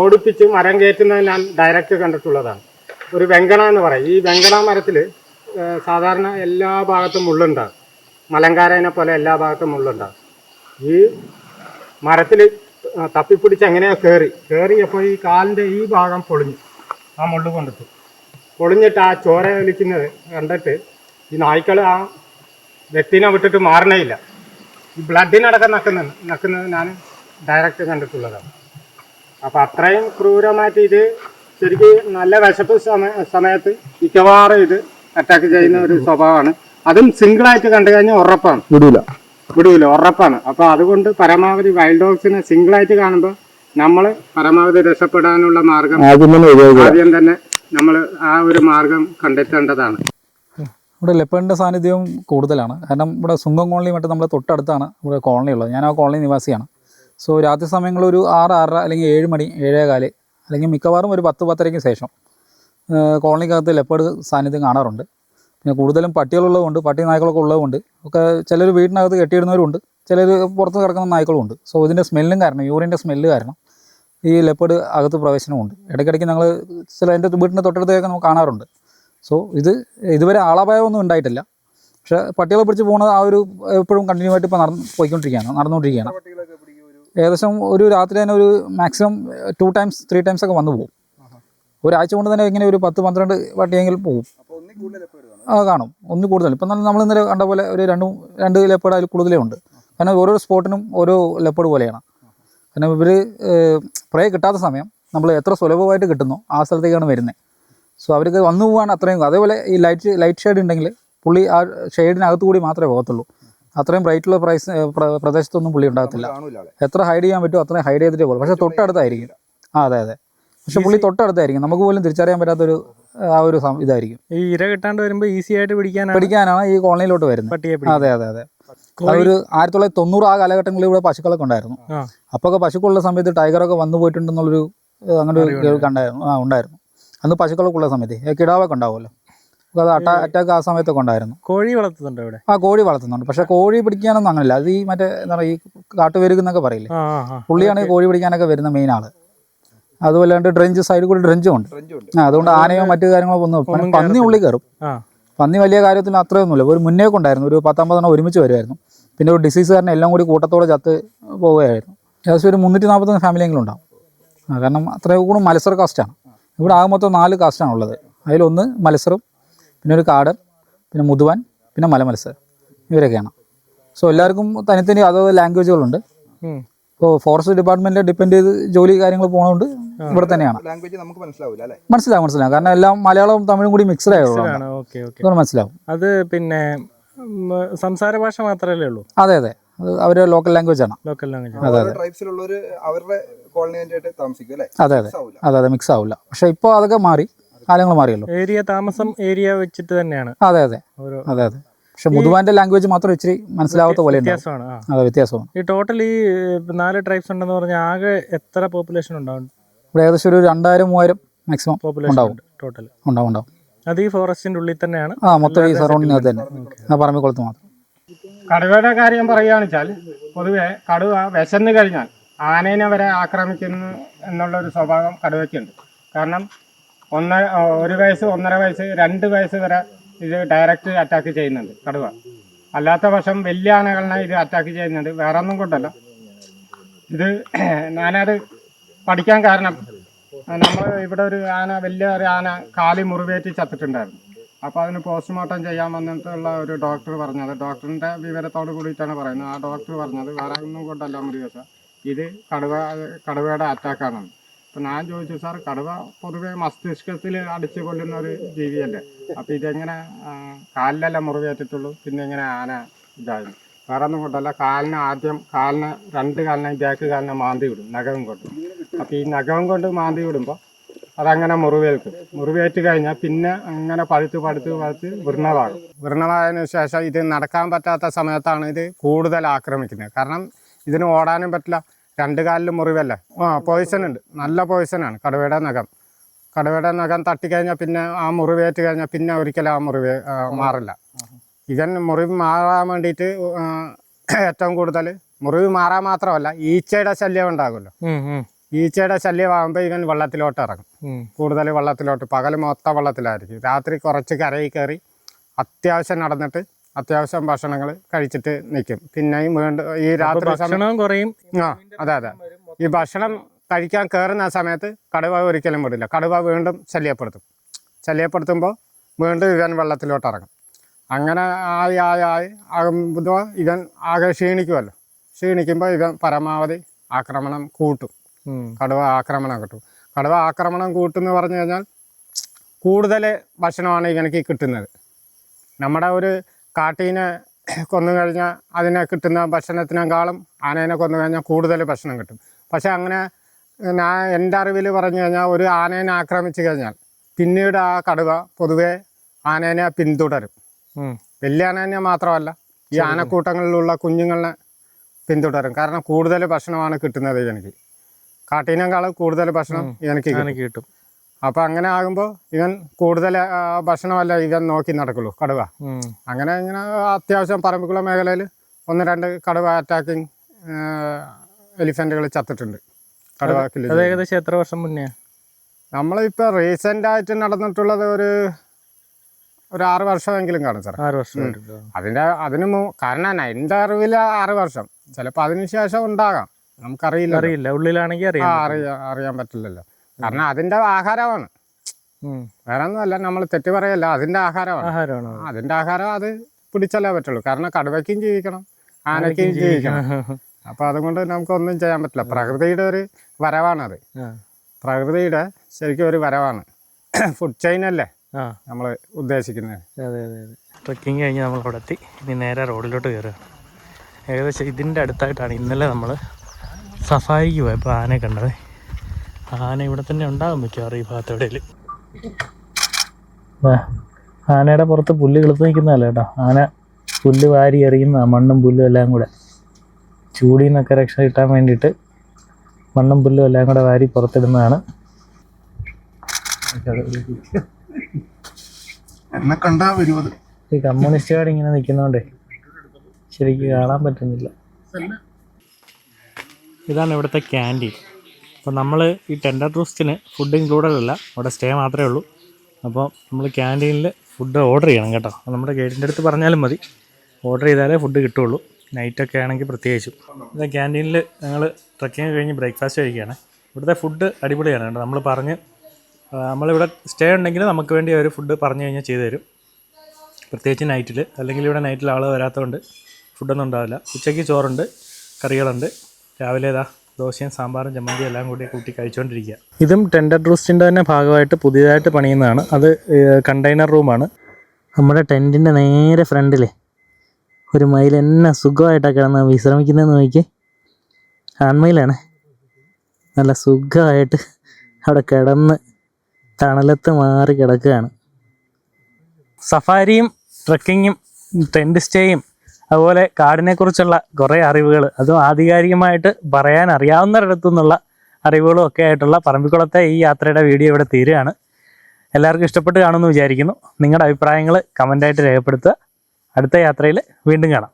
ഓടിപ്പിച്ച് മരം കയറ്റുന്നത് ഞാൻ ഡയറക്റ്റ് കണ്ടിട്ടുള്ളതാണ്. ഒരു വെങ്കണ എന്ന് പറയും. ഈ വെങ്കണ മരത്തിൽ സാധാരണ എല്ലാ ഭാഗത്തും മുള്ളുണ്ടാകും. മലങ്കാരനെ പോലെ എല്ലാ ഭാഗത്തും മുള്ളുണ്ടാകും. ഈ മരത്തിൽ തപ്പിപ്പിടിച്ച് എങ്ങനെയോ കയറിയപ്പോൾ ഈ കാലിൻ്റെ ഈ ഭാഗം പൊളിഞ്ഞു. ആ മുള്ളു കൊണ്ടിട്ട് പൊളിഞ്ഞിട്ട് ആ ചോര വലിക്കുന്നത് കണ്ടിട്ട് ഈ നായ്ക്കൾ ആ വ്യക്തിനെ വിട്ടിട്ട് മാറണേയില്ല. ഈ ബ്ലഡിനടക്കം നക്കുന്നത് ഞാൻ ഡയറക്റ്റ് കണ്ടിട്ടുള്ളതാണ്. അപ്പോൾ അത്രയും ക്രൂരമായിട്ട് ഇത് ശരിക്കും നല്ല വിശപ്പ് സമയത്ത് മിക്കവാറും ഇത് അറ്റാക്ക് ചെയ്യുന്ന ഒരു സ്വഭാവമാണ്. അതും സിംഗിളായിട്ട് കണ്ടു കഴിഞ്ഞാൽ ഉറപ്പാണ്, വിടൂല ഉറപ്പാണ്. അപ്പോൾ അതുകൊണ്ട് പരമാവധി വൈൽഡ് ഡോഗ്സിനെ സിംഗിളായിട്ട് കാണുമ്പോൾ നമ്മൾ പരമാവധി രക്ഷപ്പെടാനുള്ള മാർഗം ആദ്യം തന്നെ നമ്മൾ ആ ഒരു മാർഗം കണ്ടെത്തേണ്ടതാണ്. ഇവിടെ ലെപ്പേഡിൻ്റെ സാന്നിധ്യവും കൂടുതലാണ്. കാരണം ഇവിടെ സുങ്കം കോളനി മറ്റും നമ്മുടെ തൊട്ടടുത്താണ് ഇവിടെ കോളനി ഉള്ളത്. ഞാൻ ആ കോളനി നിവാസിയാണ്. സോ രാത്രി സമയങ്ങളിൽ ഒരു 6, 6:30 അല്ലെങ്കിൽ 7 മണി 7:15 അല്ലെങ്കിൽ മിക്കവാറും ഒരു 10, 10:30 ശേഷം കോളനിക്കകത്ത് ലെപ്പേഡ് സാന്നിധ്യം കാണാറുണ്ട്. പിന്നെ കൂടുതലും പട്ടികളുള്ളതുകൊണ്ട്, പട്ടി നായ്ക്കളൊക്കെ ഉള്ളതുകൊണ്ട് ഒക്കെ ചിലർ വീടിനകത്ത് കെട്ടിയിടുന്നവരുണ്ട്, ചിലർ പുറത്ത് കിടക്കുന്ന നായ്ക്കളുണ്ട്. സോ ഇതിൻ്റെ സ്മെല്ലും കാരണം, യൂറിൻ്റെ സ്മെല്ല് കാരണം ഈ ലെപ്പേഡ് അകത്ത് പ്രവേശനമുണ്ട്. ഇടയ്ക്കിടയ്ക്ക് ഞങ്ങൾ എൻ്റെ വീടിൻ്റെ തൊട്ടടുത്തേക്ക് നമുക്ക് കാണാറുണ്ട്. സോ ഇതുവരെ ആളപായമൊന്നും ഉണ്ടായിട്ടില്ല. പക്ഷേ പട്ടികളെ പിടിച്ച് പോകുന്നത് ആ ഒരു എപ്പോഴും കണ്ടിന്യൂ ആയിട്ട് ഇപ്പോൾ നടന്നുകൊണ്ടിരിക്കുകയാണ്. പട്ടികളൊക്കെ പിടിക്കും ഒരു ഏകദേശം ഒരു രാത്രി തന്നെ ഒരു മാക്സിമം 2 times 3 times ഒക്കെ വന്നു പോകും. ഒരാഴ്ച കൊണ്ട് തന്നെ ഇങ്ങനെ ഒരു 10-12 പട്ടിയെങ്കിലും പോകും. അപ്പോൾ ഒന്നിൽ കൂടുതൽ എപ്പോഴും കാണും, ഒന്നും കൂടുതൽ. ഇപ്പം നമ്മൾ ഇന്നലെ കണ്ട പോലെ ഒരു 2 ലെപ്പേർഡ് അതിൽ കൂടുതലേ ഉണ്ട്. കാരണം ഓരോ സ്പോട്ടിനും ഓരോ ലെപ്പേർഡ് പോലെയാണ്. കാരണം ഇവർ പ്രേ കിട്ടാത്ത സമയം നമ്മൾ എത്ര സുലഭമായിട്ട് കിട്ടുന്നോ ആ സ്ഥലത്തേക്കാണ് വരുന്നത്. സോ അവർക്ക് വന്നു പോകാൻ അത്രയും. അതേപോലെ ഈ ലൈറ്റ് ഷെയ്ഡ് ഉണ്ടെങ്കിൽ പുള്ളി ആ ഷെയ്ഡിനകത്ത് കൂടി മാത്രമേ പോകത്തുള്ളൂ. അത്രയും ബ്രൈറ്റുള്ള പ്രദേശത്തൊന്നും പുള്ളി ഉണ്ടാകത്തില്ല. കാണൂല ആളെ. എത്ര ഹൈഡ് ചെയ്യാൻ പറ്റുമോ അത്രയും ഹൈഡ് ചെയ്തിട്ടേ പോകും. പക്ഷേ തൊട്ടടുത്തായിരിക്കും. അതെ. പക്ഷെ പുള്ളി തൊട്ടടുത്തായിരിക്കും. നമുക്ക് പോലും തിരിച്ചറിയാൻ പറ്റാത്തൊരു ആ ഒരു ഇതായിരിക്കും. ഈ ഇര കിട്ടാണ്ട് വരുമ്പോൾ ഈസി ആയിട്ട് പിടിക്കാനാണ് ഈ കോളനിയിലോട്ട് വരുന്നത്. പട്ടിയെ അതെ. ഒരു 1990 ആ കാലഘട്ടങ്ങളിൽ ഇവിടെ പശുക്കളൊക്കെ ഉണ്ടായിരുന്നു. അപ്പോൾ ഒക്കെ പശുക്കളുള്ള സമയത്ത് ടൈഗറൊക്കെ വന്നു പോയിട്ടുണ്ടെന്നുള്ളൊരു അങ്ങനെ ഒരു ഉണ്ടായിരുന്നു. അന്ന് പശുക്കളൊക്കെ ഉള്ള സമയത്ത് കിടാവൊക്കെ ഉണ്ടാവുമല്ലോ. അത് അറ്റാക്ക് ആ സമയത്തൊക്കെ ഉണ്ടായിരുന്നു. കോഴി വളർത്തുന്നുണ്ടോ ഇവിടെ? കോഴി വളർത്തുന്നുണ്ട്. പക്ഷേ കോഴി പിടിക്കാനൊന്നും അങ്ങനെയല്ല. അത് ഈ മറ്റേ എന്താ പറയുക ഈ കാട്ടുപേരുന്നൊക്കെ പറയില്ലേ, പുള്ളിയാണ് ഈ കോഴി പിടിക്കാനൊക്കെ വരുന്ന മെയിൻ ആള്. അതുപോലെ സൈഡിൽ കൂടി ഡ്രഞ്ചും ഉണ്ട്. അതുകൊണ്ട് ആനയോ മറ്റു കാര്യങ്ങളോ ഒന്നും പന്നി ഉള്ളിൽ കയറും. പന്നി വലിയ കാര്യത്തിൽ അത്രയൊന്നുമില്ല. ഒരു മുന്നേയൊക്കെ ഉണ്ടായിരുന്നു, ഒരു 10-50 ഒരുമിച്ച് വരുമായിരുന്നു. പിന്നെ ഒരു ഡിസീസ് കാരണം എല്ലാം കൂടി കൂട്ടത്തോടെ ചത്ത് പോവുകയായിരുന്നു. ഏകദേശം ഒരു 341 ഫാമിലിയെങ്കിലും ഉണ്ടാവും. കാരണം അത്രയും കൂടെ മത്സര കാസ്റ്റാണ്. ഇവിടെ ആകെ മൊത്തം 4 കാസ്റ്റാണ് ഉള്ളത്. അതിലൊന്ന് മത്സരം, പിന്നെ ഒരു കാടൻ, പിന്നെ മുതുവാൻ, പിന്നെ മലമത്സരം, ഇവരൊക്കെയാണ്. സോ എല്ലാവർക്കും തനിത്തനി അതത് ലാംഗ്വേജുകളുണ്ട്. ഇപ്പോൾ ഫോറസ്റ്റ് ഡിപ്പാർട്ട്മെൻറ്റിൽ ഡിപ്പെൻഡ് ചെയ്ത് ജോലി കാര്യങ്ങൾ പോകുന്നതുകൊണ്ട് ഇവിടെ തന്നെയാണ്. ലാംഗ്വേജ് നമുക്ക് മനസ്സിലാവില്ല അല്ലേ? മനസ്സിലാവും. കാരണം എല്ലാം മലയാളവും തമിഴും കൂടി മിക്സ്ഡ് ആയതുകൊണ്ടാണ്. അതുകൊണ്ട് മനസ്സിലാവും. അത് പിന്നെ സംസാര ഭാഷ മാത്രമല്ലേ ഉള്ളൂ? അതെ. അത് അവരുടെ ലോക്കൽ ലാംഗ്വേജ് ആണ്. ട്രൈബ്സിലുള്ളവർ അവരുടെ കോളനിയായിട്ട് താമസിക്കും അല്ലേ? അതെ. മിക്സ് ആവില്ല. പക്ഷെ ഇപ്പോൾ അതൊക്കെ മാറി, കാലങ്ങൾ മാറിയല്ലോ. താമസം ഏരിയ വെച്ചിട്ട് തന്നെയാണ്. അതെ. പക്ഷെ മുതുവാന്റെ ലാംഗ്വേജ് മാത്രം ഇച്ചിരി മനസ്സിലാവാത്ത പോലെ വ്യത്യാസമാണ്. അതെ, വ്യത്യാസമാണ്. ഈ ടോട്ടൽ ഈ 4 ട്രൈബ്സ് ഉണ്ടെന്ന് പറഞ്ഞാൽ ആകെ എത്ര പോപ്പുലേഷൻ ഉണ്ടാവും? ഇവിടെ ഏകദേശം ഒരു 2000-3000 മാക്സിമം പോപ്പുലേഷൻ ടോട്ടൽ ഉണ്ടാവും. അത് ഈ ഫോറസ്റ്റിന്റെ ഉള്ളിൽ തന്നെയാണ്. മൊത്തം ഈ സറൗണ്ടിങ് തന്നെ, പറമ്പിക്കുളത്ത് മാത്രം. കടുവയുടെ കാര്യം പറയുകയാണെന്ന് വെച്ചാൽ പൊതുവെ കടുവ വിശന്ന് കഴിഞ്ഞാൽ ആനേനെ വരെ ആക്രമിക്കുന്നു എന്നുള്ളൊരു സ്വഭാവം കടുവയ്ക്കുണ്ട്. കാരണം 1 വയസ്സ്, 1.5 വയസ്സ്, 2 വയസ്സ് വരെ ഇത് ഡയറക്റ്റ് അറ്റാക്ക് ചെയ്യുന്നുണ്ട് കടുവ. അല്ലാത്ത പക്ഷം വലിയ ആനകളിനെ ഇത് അറ്റാക്ക് ചെയ്യുന്നുണ്ട്. വേറെ ഒന്നും കൊണ്ടല്ല. ഇത് ഞാനത് പഠിക്കാൻ കാരണം നമ്മൾ ഇവിടെ ഒരു വലിയ ഒരു ആന കാല് മുറിവേറ്റ് ചത്തിട്ടുണ്ടായിരുന്നു. അപ്പോൾ അതിന് പോസ്റ്റ്മോർട്ടം ചെയ്യാൻ വന്നിട്ടുള്ള ഒരു ഡോക്ടർ പറഞ്ഞത്, ഡോക്ടറിൻ്റെ വിവരത്തോട് കൂടിയിട്ടാണ് പറയുന്നത്. ആ ഡോക്ടർ പറഞ്ഞത് വേറെ ഒന്നും കൊണ്ടല്ല മുറിവേറ്റ, ഇത് കടുവയുടെ അറ്റാക്കാണെന്ന്. അപ്പോൾ ഞാൻ ചോദിച്ചു, സാർ കടുവ പൊതുവെ മസ്തിഷ്കത്തിൽ അടിച്ചു കൊല്ലുന്ന ഒരു ജീവിയല്ലേ, അപ്പോൾ ഇതെങ്ങനെ കാലിലല്ല മുറിവേറ്റിട്ടുള്ളൂ, പിന്നെ എങ്ങനെ ആന ഇതായിരുന്നു? വേറെ ഒന്നും കൊണ്ടല്ല, ആദ്യം 2 കാലിനെ ബാക്ക് കാലിനെ മാന്തി വിടും നഖവും കൊണ്ട്. അപ്പോൾ ഈ നഖവും കൊണ്ട് മാന്തി വിടുമ്പോൾ അതങ്ങനെ മുറിവേൽക്കും. മുറിവേറ്റ് കഴിഞ്ഞാൽ പിന്നെ അങ്ങനെ പഴുത്ത് വൃണമാകും. വൃണമായതിനു ശേഷം ഇത് നടക്കാൻ പറ്റാത്ത സമയത്താണ് ഇത് കൂടുതൽ ആക്രമിക്കുന്നത്. കാരണം ഇതിന് ഓടാനും പറ്റില്ല, 2 കാലിലും മുറിവല്ല. പോയിസൺ ഉണ്ട്, നല്ല പോയിസണാണ് കടുവയുടെ നഖം. കടുവയുടെ നഖം തട്ടിക്കഴിഞ്ഞാൽ പിന്നെ ആ മുറിവേറ്റ് കഴിഞ്ഞാൽ പിന്നെ ഒരിക്കലും ആ മുറിവ് മാറില്ല. മുറിവ് മാറാൻ വേണ്ടിയിട്ട് ഏറ്റവും കൂടുതൽ മുറിവ് മാറാൻ മാത്രമല്ല ഈച്ചയുടെ ശല്യം ഉണ്ടാകുമല്ലോ. ഈച്ചയുടെ ശല്യമാകുമ്പോൾ ഇവൻ വെള്ളത്തിലോട്ട് ഇറങ്ങും. കൂടുതൽ വെള്ളത്തിലോട്ട്, പകൽ മൊത്തം വെള്ളത്തിലായിരിക്കും. രാത്രി കുറച്ച് കരയിൽ കയറി അത്യാവശ്യം നടന്നിട്ട് അത്യാവശ്യം ഭക്ഷണങ്ങൾ കഴിച്ചിട്ട് നിൽക്കും. പിന്നെയും വീണ്ടും ഈ രാത്രി ഭക്ഷണം കുറയും. അതെ. ഈ ഭക്ഷണം കഴിക്കാൻ കയറുന്ന സമയത്ത് കടുവ ഒരിക്കലും വിടില്ല. കടുവ വീണ്ടും ശല്യപ്പെടുത്തുമ്പോൾ വീണ്ടും ഇവൻ വെള്ളത്തിലോട്ട് ഇറങ്ങും. അങ്ങനെ ആകുമ്പോൾ ഇവൻ ആകെ ക്ഷീണിക്കുമല്ലോ. ക്ഷീണിക്കുമ്പോൾ ഇവൻ പരമാവധി ആക്രമണം കൂട്ടും. കടുവ ആക്രമണം കൂട്ടുമെന്ന് പറഞ്ഞു കഴിഞ്ഞാൽ കൂടുതൽ ഭക്ഷണമാണ് ഇവനക്ക് കിട്ടുന്നത്. നമ്മുടെ ഒരു കാട്ടീനെ കൊന്നു കഴിഞ്ഞാൽ അതിനെ കിട്ടുന്ന ഭക്ഷണത്തിനേക്കാളും ആനേനെ കൊന്നു കഴിഞ്ഞാൽ കൂടുതൽ ഭക്ഷണം കിട്ടും. പക്ഷെ അങ്ങനെ എൻ്റെ അറിവിൽ പറഞ്ഞു കഴിഞ്ഞാൽ ഒരു ആനേനെ ആക്രമിച്ചു കഴിഞ്ഞാൽ പിന്നീട് ആ കടുവ പൊതുവെ ആനേനെ പിന്തുടരും. വലിയ ആനേനെ മാത്രമല്ല, ഈ ആനക്കൂട്ടങ്ങളിലുള്ള കുഞ്ഞുങ്ങളെ പിന്തുടരും. കാരണം കൂടുതൽ ഭക്ഷണമാണ് കിട്ടുന്നത് ഇവനക്ക്. കാട്ടീനേക്കാളും കൂടുതൽ ഭക്ഷണം ഇവനക്ക് കിട്ടും. അപ്പം അങ്ങനെ ആകുമ്പോൾ ഇവൻ കൂടുതൽ ഭക്ഷണമല്ല ഇവൻ നോക്കി നടക്കുള്ളൂ കടുവ. അങ്ങനെ ഇങ്ങനെ അത്യാവശ്യം പറമ്പിക്കുളം മേഖലയിൽ 1-2 കടുവ അറ്റാക്കിങ് എലിഫൻറ്റുകൾ ചത്തിട്ടുണ്ട്. കടുവ കില്ല്. അത് ഏകദേശം എത്ര വർഷം മുന്നേ? നമ്മളിപ്പോൾ റീസെൻ്റായിട്ട് നടന്നിട്ടുള്ളത് ഒരു ഒരു 6 വർഷമെങ്കിലും കാണും സാർ. 6 വർഷം കാരണം എൻ്റെ അറിവിൽ 6 വർഷം, ചിലപ്പോൾ അതിനുശേഷം ഉണ്ടാകാം, നമുക്കറിയില്ല. അറിയില്ല, ഉള്ളിലാണെങ്കിൽ അറിയാൻ പറ്റില്ലല്ലോ. കാരണം അതിൻ്റെ ആഹാരമാണ്, വേറെ ഒന്നുമല്ല, നമ്മൾ തെറ്റ് പറയല്ല, അതിൻ്റെ ആഹാരമാണ്. അതിൻ്റെ ആഹാരം അത് പിടിച്ചല്ലേ പറ്റുള്ളൂ. കാരണം കടുവയ്ക്കും ജീവിക്കണം, ആനയ്ക്കും ജീവിക്കണം. അപ്പോൾ അതുകൊണ്ട് നമുക്കൊന്നും ചെയ്യാൻ പറ്റില്ല. പ്രകൃതിയുടെ ഒരു വരവാണത്. പ്രകൃതിയുടെ ശരിക്കും ഒരു വരവാണ്. ഫുഡ് ചെയിൻ അല്ലേ നമ്മൾ ഉദ്ദേശിക്കുന്നത്. അതെ അതെ അതെ. ട്രക്കിങ് കഴിഞ്ഞ് നമ്മൾ അവിടെ എത്തി. ഇനി നേരെ റോഡിലോട്ട് കയറുക. ഏകദേശം ഇതിൻ്റെ അടുത്തായിട്ടാണ് ഇന്നലെ നമ്മൾ സഫാരിക്ക് പോയപ്പോൾ ആനയെ കണ്ടത്. ആന ഇവിടെ തന്നെ ഉണ്ടാകും മിക്കവാറും ഈ ഭാഗത്ത് എവിടെയെങ്കിലും. ആനയുടെ പുറത്ത് പുല്ല് കിളുത്ത് നിൽക്കുന്നതല്ല കേട്ടോ, ആന പുല്ല് വാരി എറിയുന്ന മണ്ണും പുല്ലും എല്ലാം കൂടെ ചൂടിൽ നിന്നൊക്കെ രക്ഷ കിട്ടാൻ വേണ്ടിയിട്ട് മണ്ണും പുല്ലും എല്ലാം കൂടെ വാരി പുറത്തിടുന്നതാണ്. എന്നെ കണ്ടാ വരുന്നത് ഈ കമ്മ്യൂണിസ്റ്റുകാർ ഇങ്ങനെ നിൽക്കുന്നതുകൊണ്ടേ ശരിക്കും കാണാൻ പറ്റുന്നില്ല. ഇതാണ് ഇവിടുത്തെ ക്യാൻറ്റീൻ. അപ്പോൾ നമ്മൾ ഈ ടെൻഡർ റൂസ്റ്റിന് ഫുഡ് ഇൻക്ലൂഡഡ് അല്ല, അവിടെ സ്റ്റേ മാത്രമേ ഉള്ളൂ. അപ്പോൾ നമ്മൾ ക്യാൻറ്റീനിൽ ഫുഡ് ഓർഡർ ചെയ്യണം കേട്ടോ. നമ്മുടെ ഗൈഡിൻ്റെ അടുത്ത് പറഞ്ഞാലും മതി, ഓർഡർ ചെയ്താലേ ഫുഡ് കിട്ടുള്ളൂ. നൈറ്റൊക്കെ ആണെങ്കിൽ പ്രത്യേകിച്ചും. ഇത് ക്യാൻറ്റീനിൽ ഞങ്ങൾ ട്രക്കിങ് കഴിഞ്ഞ് ബ്രേക്ക്ഫാസ്റ്റ് കഴിക്കുകയാണ്. ഇവിടുത്തെ ഫുഡ് അടിപൊളിയാണ് കേട്ടോ. നമ്മളിവിടെ സ്റ്റേ ഉണ്ടെങ്കിൽ നമുക്ക് വേണ്ടി അവർ ഫുഡ് പറഞ്ഞു കഴിഞ്ഞാൽ ചെയ്തു തരും. പ്രത്യേകിച്ച് നൈറ്റിൽ, അല്ലെങ്കിൽ ഇവിടെ നൈറ്റിൽ ആൾ വരാത്തതുകൊണ്ട് ഫുഡൊന്നും ഉണ്ടാവില്ല. ഉച്ചയ്ക്ക് ചോറുണ്ട്, കറികളുണ്ട്, രാവിലെ ദോശയും സാമ്പാറും ചമ്മന്തിയും എല്ലാം കൂട്ടി കഴിച്ചുകൊണ്ടിരിക്കുക. ഇതും ടെൻഡർ റൂസ്റ്റിൻ്റെ തന്നെ ഭാഗമായിട്ട് പുതിയതായിട്ട് പണിയുന്നതാണ്. അത് കണ്ടെയ്നർ റൂമാണ്. നമ്മുടെ ടെൻറ്റിൻ്റെ നേരെ ഫ്രണ്ടിൽ ഒരു മയിൽ എന്നെ സുഖമായിട്ടാണ് കിടന്ന് വിശ്രമിക്കുന്നതെന്ന് നോക്കി. ആൺമയിലാണ്. നല്ല സുഖമായിട്ട് അവിടെ കിടന്ന് തണലത്ത് മാറി കിടക്കുകയാണ്. സഫാരിയും ട്രക്കിങ്ങും ടെൻറ്റ് സ്റ്റേയും അതുപോലെ കാടിനെക്കുറിച്ചുള്ള കുറേ അറിവുകൾ, അതും ആധികാരികമായിട്ട് പറയാൻ അറിയാവുന്നവരിടത്തു നിന്നുള്ള അറിവുകളും ഒക്കെ ആയിട്ടുള്ള പറമ്പിക്കുളത്തെ ഈ യാത്രയുടെ വീഡിയോ ഇവിടെ തീരുകയാണ്. എല്ലാവർക്കും ഇഷ്ടപ്പെട്ട് കാണുമെന്ന് വിചാരിക്കുന്നു. നിങ്ങളുടെ അഭിപ്രായങ്ങൾ കമൻ്റായിട്ട് രേഖപ്പെടുത്തുക. അടുത്ത യാത്രയിൽ വീണ്ടും കാണാം.